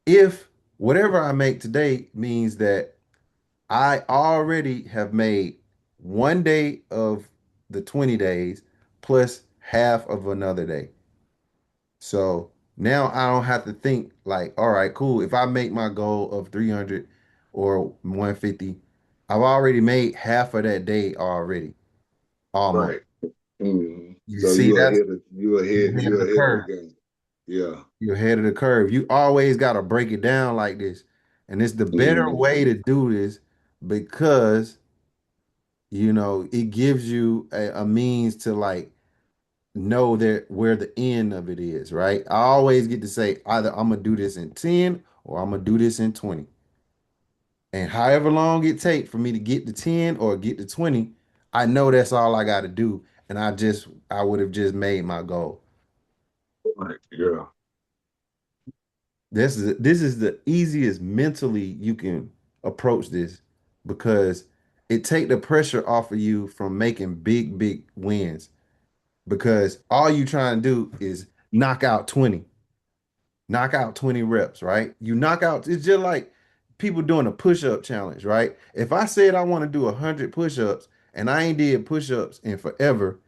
if whatever I make today means that I already have made one day of the 20 days plus half of another day. So now I don't have to think like, all right, cool. If I make my goal of 300 or 150, I've already made half of that day already, almost. Right. Mm-hmm. You So see, that's you're ahead of you the ahead of the curve. game. Yeah. You're ahead of the curve. You always got to break it down like this. And it's the better way Mm-hmm. to do this because, it gives you a means to like know that where the end of it is, right? I always get to say either I'm gonna do this in 10 or I'm gonna do this in 20. And however long it take for me to get to 10 or get to 20, I know that's all I got to do. And I would have just made my goal. Right. Yeah. This is the easiest mentally you can approach this because it take the pressure off of you from making big wins because all you trying to do is knock out 20 reps, right? You knock out, it's just like people doing a push-up challenge, right? If I said I want to do 100 push-ups and I ain't did push-ups in forever,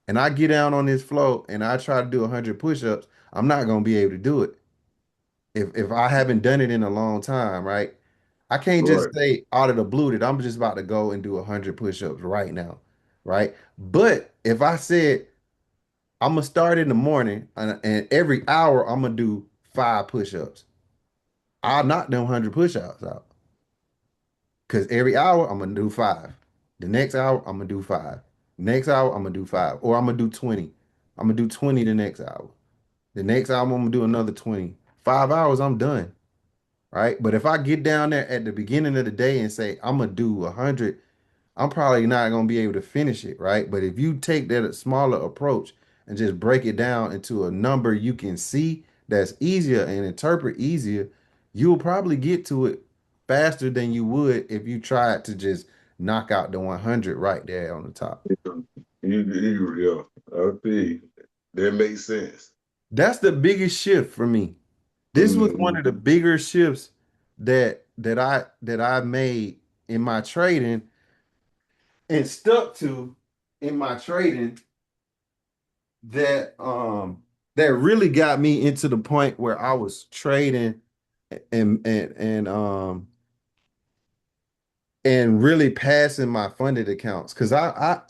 and I get down on this floor and I try to do 100 push-ups, I'm not gonna be able to do it if I haven't done it in a long time, right? I can't just Right. say out of the blue that I'm just about to go and do 100 push-ups right now, right? But if I said I'm gonna start in the morning and every hour I'm gonna do 5 push-ups, I'll knock them 100 push-ups out. Because every hour I'm gonna do 5. The next hour I'm gonna do 5. Next hour I'm gonna do 5. Or I'm gonna do 20. I'm gonna do 20 the next hour. The next hour I'm gonna do another 20. 5 hours, I'm done. Right. But if I get down there at the beginning of the day and say I'm gonna do 100, I'm probably not gonna be able to finish it. Right. But if you take that smaller approach and just break it down into a number you can see that's easier and interpret easier, you'll probably get to it faster than you would if you tried to just knock out the 100 right there on the top. Yeah, I see. That makes sense. That's the biggest shift for me. This was one Hmm. of the bigger shifts that I made in my trading and stuck to in my trading that really got me into the point where I was trading and and really passing my funded accounts. Because I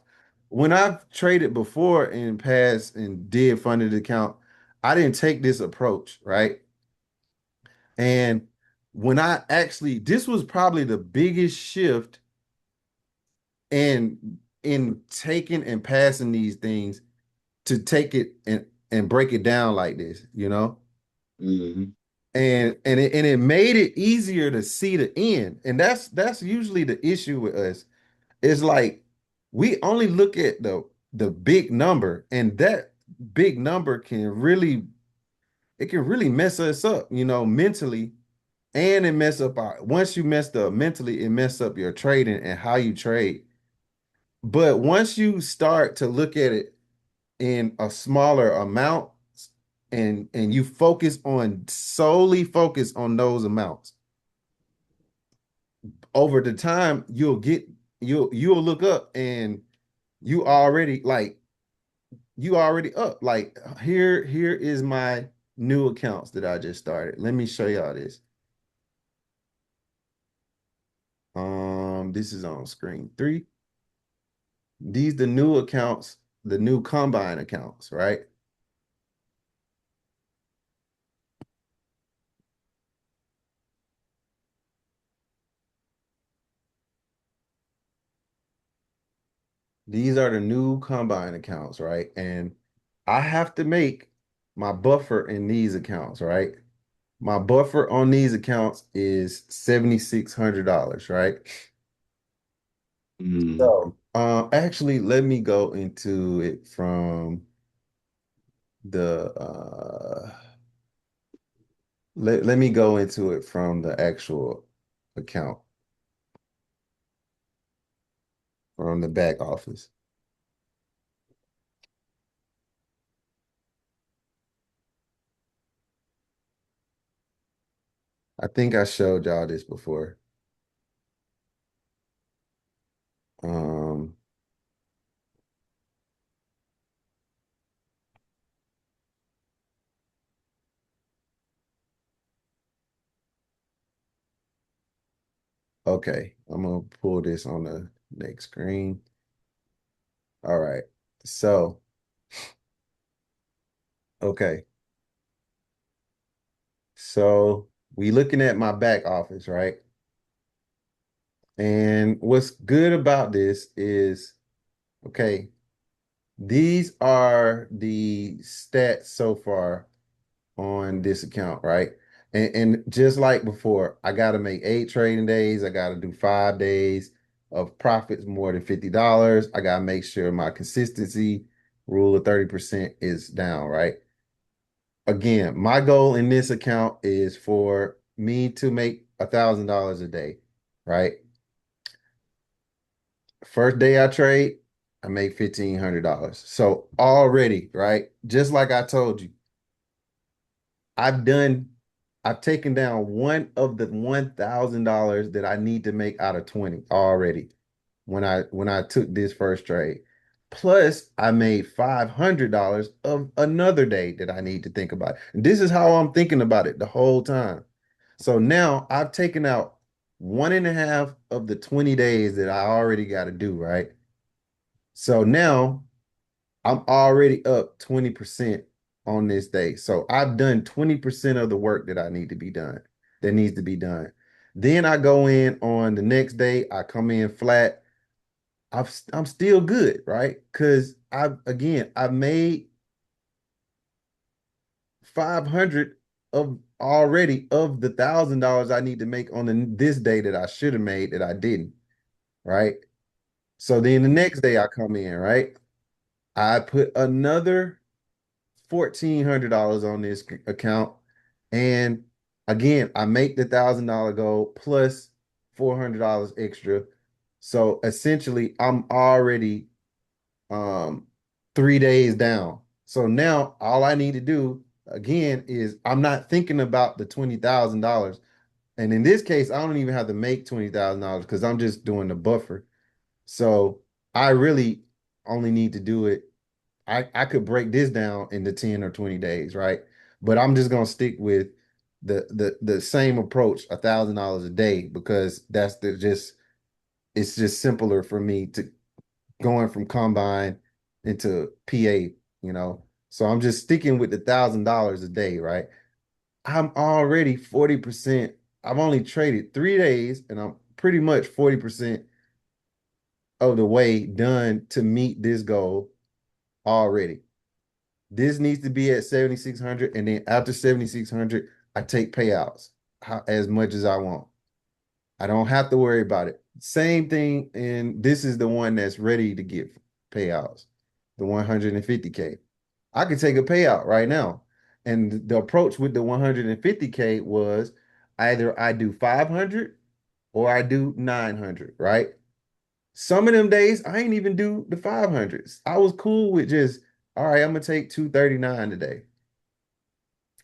when I've traded before and passed and did funded account, I didn't take this approach, right? And when I actually, this was probably the biggest shift in taking and passing these things to take it and break it down like this, you know? Hmm. And it made it easier to see the end. And that's usually the issue with us. It's like we only look at the big number, and that big number can really mess us up, mentally. And it mess up once you mess up mentally, it mess up your trading and how you trade. But once you start to look at it in a smaller amount and you solely focus on those amounts, over the time you'll look up and you already like you already up. Like here is my new accounts that I just started. Let me show y'all this. This is on screen 3. These the new accounts, the new combine accounts, right? These are the new combine accounts, right? And I have to make my buffer in these accounts, right? My buffer on these accounts is $7,600, right? Hmm. So, actually, let me go into it from the let me go into it from the actual account from the back office. I think I showed y'all this before. Um, okay, I'm gonna pull this on the next screen. All right. So, okay. So we looking at my back office, right? And what's good about this is, okay, these are the stats so far on this account, right? And just like before, I got to make 8 trading days. I got to do 5 days of profits more than $50. I got to make sure my consistency rule of 30% is down, right? Again, my goal in this account is for me to make $1,000 a day, right? First day I trade, I make $1,500. So already, right? Just like I told you, I've done, I've taken down one of the $1,000 that I need to make out of 20 already when I took this first trade. Plus, I made $500 of another day that I need to think about. And this is how I'm thinking about it the whole time. So now I've taken out one and a half of the 20 days that I already got to do, right? So now I'm already up 20% on this day. So I've done 20% of the work that I need to be done, that needs to be done. Then I go in on the next day, I come in flat. I'm still good, right? Because I made 500 of already of the $1,000 I need to make on this day that I should have made that I didn't, right? So then the next day I come in, right? I put another $1,400 on this account, and Again, I make the $1,000 goal plus $400 extra. So essentially, I'm already 3 days down. So now all I need to do again is I'm not thinking about the $20,000. And in this case, I don't even have to make $20,000 because I'm just doing the buffer. So I really only need to do it. I could break this down into 10 or 20 days, right? But I'm just gonna stick with the same approach, $1,000 a day, because that's the just it's just simpler for me to going from combine into PA, you know. So I'm just sticking with the $1,000 a day, right? I'm already 40%. I've only traded 3 days and I'm pretty much 40% of the way done to meet this goal already. This needs to be at 7,600. And then after 7,600, I take payouts as much as I want. I don't have to worry about it. Same thing. And this is the one that's ready to give payouts, the 150K. I could take a payout right now. And the approach with the 150K was either I do 500 or I do 900, right? Some of them days I ain't even do the 500s. I was cool with just, all right, I'm gonna take 239 today.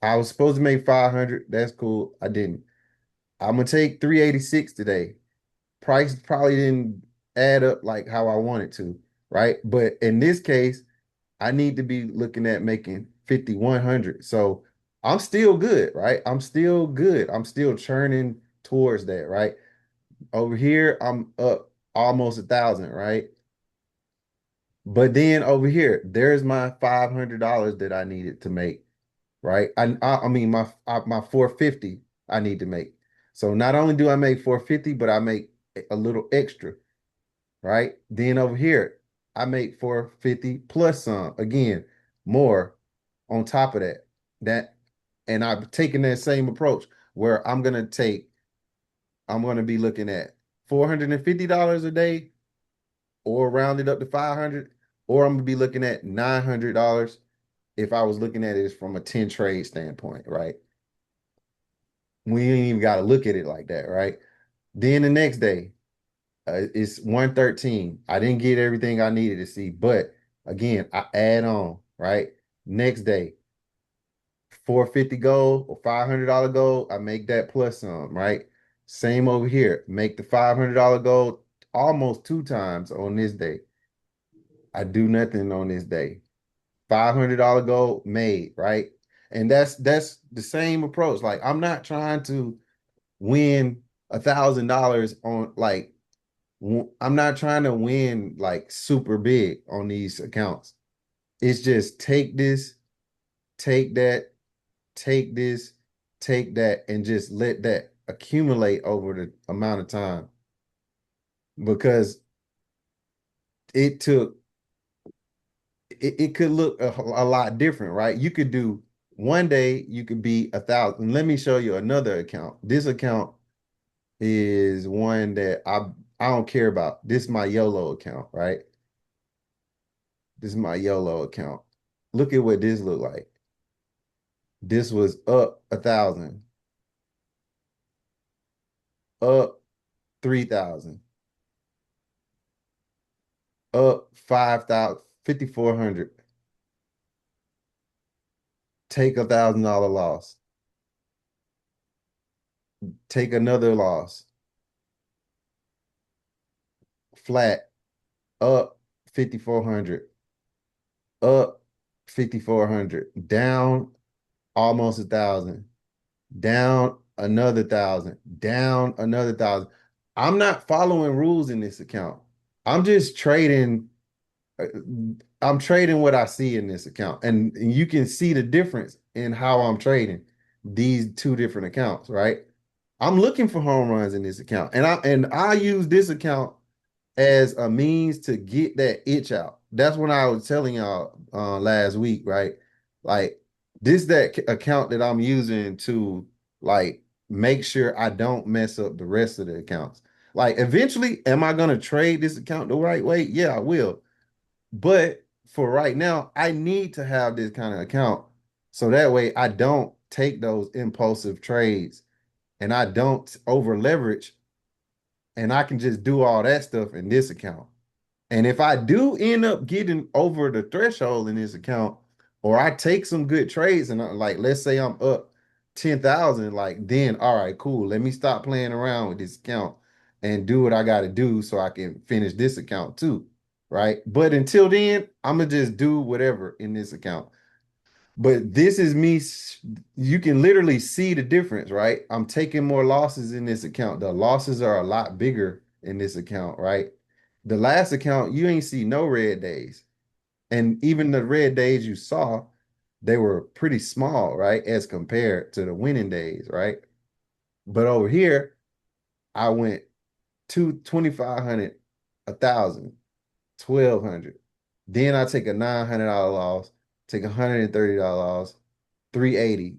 I was supposed to make 500. That's cool. I didn't. I'm gonna take 386 today. Price probably didn't add up like how I wanted to, right? But in this case, I need to be looking at making 5,100. So I'm still good, right? I'm still good. I'm still churning towards that, right? Over here, I'm up almost 1,000, right? But then over here, there's my $500 that I needed to make, right? I mean my 450 I need to make. So not only do I make 450, but I make a little extra, right? Then over here, I make 450 plus some. Again, more on top of that. That and I've taken that same approach where I'm gonna be looking at $450 a day or round it up to 500, or I'm gonna be looking at $900 if I was looking at it from a 10 trade standpoint, right? We ain't even got to look at it like that, right? Then the next day, it's 113. I didn't get everything I needed to see, but again, I add on, right? Next day, 450 gold or $500 gold, I make that plus some, right? Same over here. Make the $500 gold almost 2 times on this day. I do nothing on this day. $500 gold made, right? And that's the same approach. Like I'm not trying to win $1,000 on like I'm not trying to win like super big on these accounts. It's just take this, take that, take this, take that, and just let that accumulate over the amount of time because it took it could look a lot different, right? You could do one day, you could be 1,000. Let me show you another account. This account is one that I don't care about. This is my YOLO account, right? This is my YOLO account. Look at what this looked like. This was up 1,000, up 3,000, up 5,000, 5,400. Take $1,000 loss. Take another loss. Flat, up 5,400, up 5,400, down almost 1,000, down another 1,000, down another 1,000. I'm not following rules in this account. I'm just trading. uh, I'm trading what I see in this account, and you can see the difference in how I'm trading these two different accounts, right? I'm looking for home runs in this account, and I use this account as a means to get that itch out. That's when I was telling y'all last week, right? Like that account that I'm using to like make sure I don't mess up the rest of the accounts. Like eventually, am I gonna trade this account the right way? Yeah, I will. But for right now, I need to have this kind of account so that way I don't take those impulsive trades and I don't over leverage and I can just do all that stuff in this account. And if I do end up getting over the threshold in this account, or I take some good trades and like let's say I'm up 10,000, like then all right, cool. Let me stop playing around with this account and do what I got to do so I can finish this account too. Right. But until then, I'm gonna just do whatever in this account. But this is me. You can literally see the difference, right? I'm taking more losses in this account. The losses are a lot bigger in this account, right? The last account, you ain't see no red days. And even the red days you saw, they were pretty small, right? As compared to the winning days, right? But over here, I went 2,500, 1,000, 1,200. Then I take a $900 loss, take $130 loss, 380,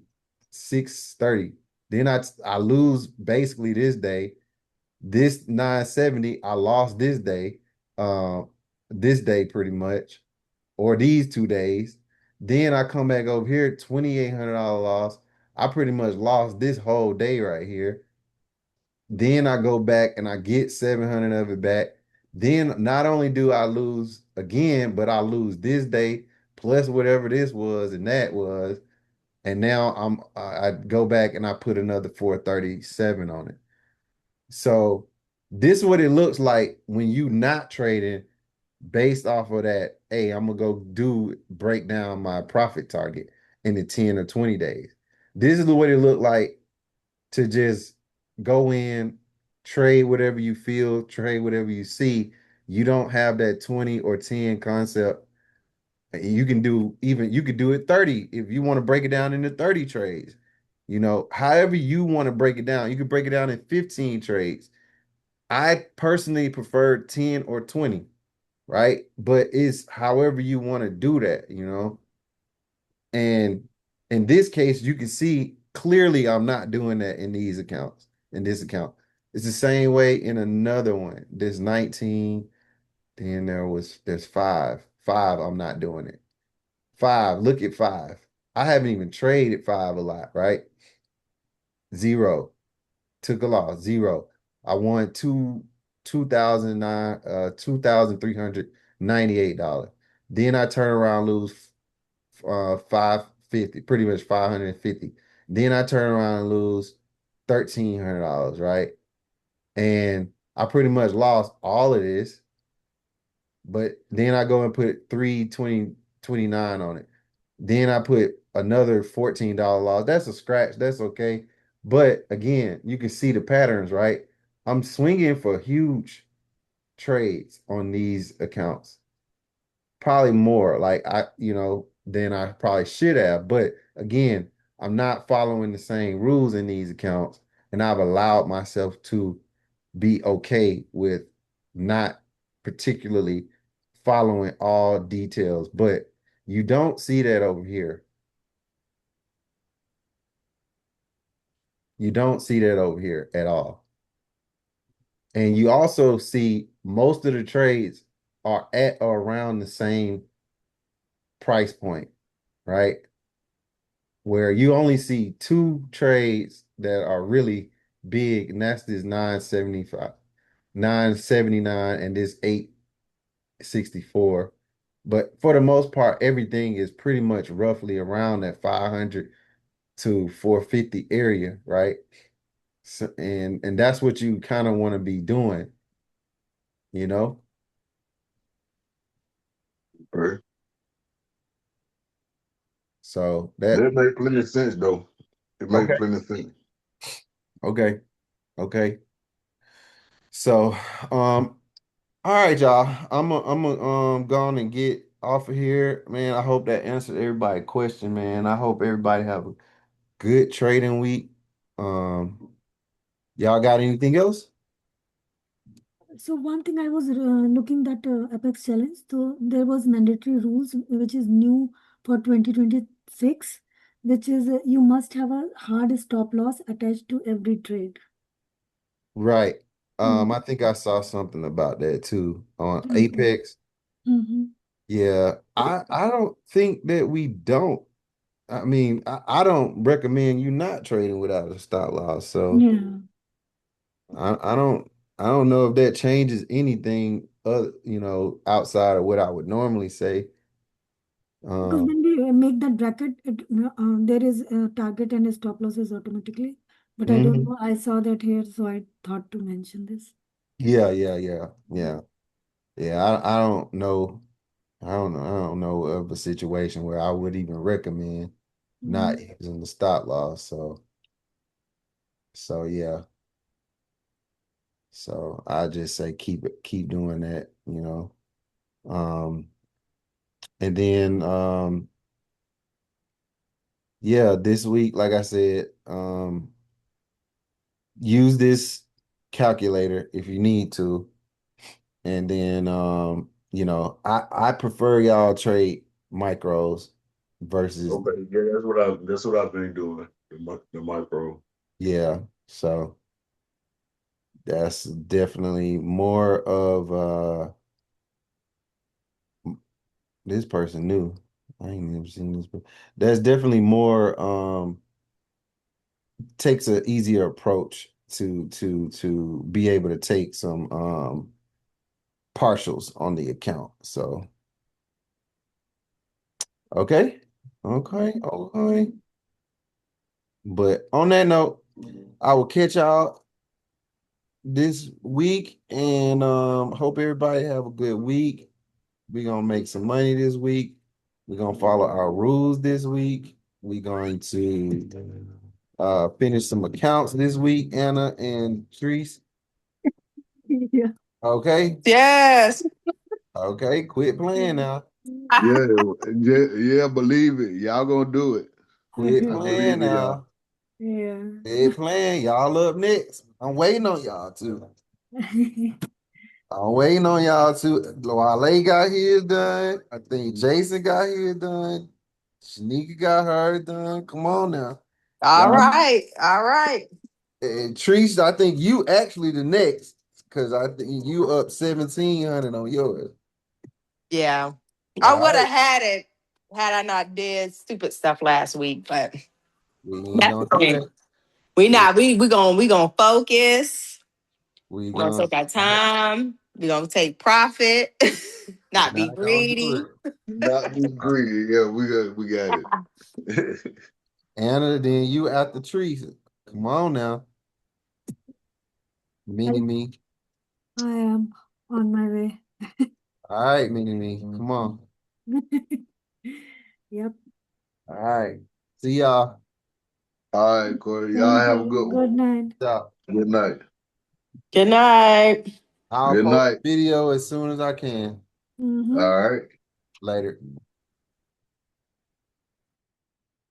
630. Then I lose basically this day. This 970, I lost this day pretty much, or these 2 days. Then I come back over here, $2,800 loss. I pretty much lost this whole day right here. Then I go back and I get 700 of it back. Then not only do I lose again, but I lose this day plus whatever this was and that was. And now I go back and I put another 437 on it. So this is what it looks like when you not trading based off of that. Hey, I'm gonna go break down my profit target in the 10 or 20 days. This is what it looked like to just go in, trade whatever you feel, trade whatever you see. You don't have that 20 or 10 concept. You could do it 30 if you want to break it down into 30 trades. However you want to break it down. You could break it down in 15 trades. I personally prefer 10 or 20, right? But it's however you want to do that. And in this case, you can see clearly I'm not doing that in these accounts, in this account. It's the same way in another one. There's 19, then there's five. Five, I'm not doing it. Five, look at five. I haven't even traded five a lot, right? Zero. Took a loss. Zero. I won 2009, $2,398. Then I turn around, lose 550, pretty much 550. Then I turn around and lose $1,300, right? And I pretty much lost all of this, but then I go and put 320.29 on it. Then I put another $14 loss. That's a scratch. That's okay. But again, you can see the patterns, right? I'm swinging for huge trades on these accounts. Probably more than I probably should have. But again, I'm not following the same rules in these accounts, and I've allowed myself to be okay with not particularly following all details. But you don't see that over here. You don't see that over here at all. And you also see most of the trades are at or around the same price point, right? Where you only see two trades that are really big, and that's this 975, 979, and this 864. But for the most part, everything is pretty much roughly around that 500 to 450 area, right? So, and that's what you kind of want to be doing, you know? Right. So that That make plenty of sense though. It make okay, plenty of sense. okay, okay. So all right, y'all. I'm go on and get off of here. Man, I hope that answered everybody's question, man. I hope everybody have a good trading week. Y'all got anything else? So one thing I was looking that Apex Challenge, so there was mandatory rules which is new for 2026, which is you must have a hard stop loss attached to every trade. Right. Mm. I think I saw something about that too on Mhm. Apex. Mhm. Yeah, I don't think that we don't. I mean, I don't recommend you not trading without a stop loss. So Yeah, I don't know if that changes anything other, outside of what I would normally say. because Um, when we make that bracket, there is a target and a stop losses automatically. But I don't mhm. know. I saw that here, so I thought to mention this. Yeah, yeah, yeah, yeah. Yeah, I don't know. I don't know of a situation where I would even recommend not Mhm. using the stop loss. So yeah. So I just say keep doing that. Um, and then yeah, this week, like I said, use this calculator if you need to. And then I prefer y'all trade micros versus Okay, yeah, that's what I've been doing. The micro. yeah. So that's definitely more of this person new. I ain't never seen this, but that's definitely more takes an easier approach to be able to take some partials on the account. So okay. Okay, Mhm. okay. But on that note, I will catch y'all this week and hope everybody have a good week. We're gonna make some money this week. We're gonna follow our rules this week. We're going to finish some accounts this week, Anna and Treese. Yeah. Okay. Yes. Okay, quit playing now. Yeah, yeah, yeah, believe it. Y'all gonna do it. Quit I playing believe in y'all. now. Yeah. Quit playing. Y'all up next. I'm waiting on y'all too. I'm waiting on y'all too. Wale got his done. I think Jason got his done. Shanika got her done. Come on now. All Y'all Mhm. right. All right. and Treese, I think you actually the next because I think you up 1,700 on yours. Yeah. I All would right. have had it had I not did stupid stuff last week, but We ain't that's gonna do okay. that. We We, not we gonna focus. we We're gonna gonna take our time. We're gonna take profit, not be not gonna do greedy. it. Not be greedy. Yeah, we got it. Anna, then you after Treese. Come on now. Mini I, me. I am on my way. All right, mini me. Come on. Yep. All right. See y'all. All right, Corey. Y'all Thank have a you. good one. Good night. Stop. Good night. Good night. I'll Good post night. the video as soon as I can. Mm-hmm. All right. Later.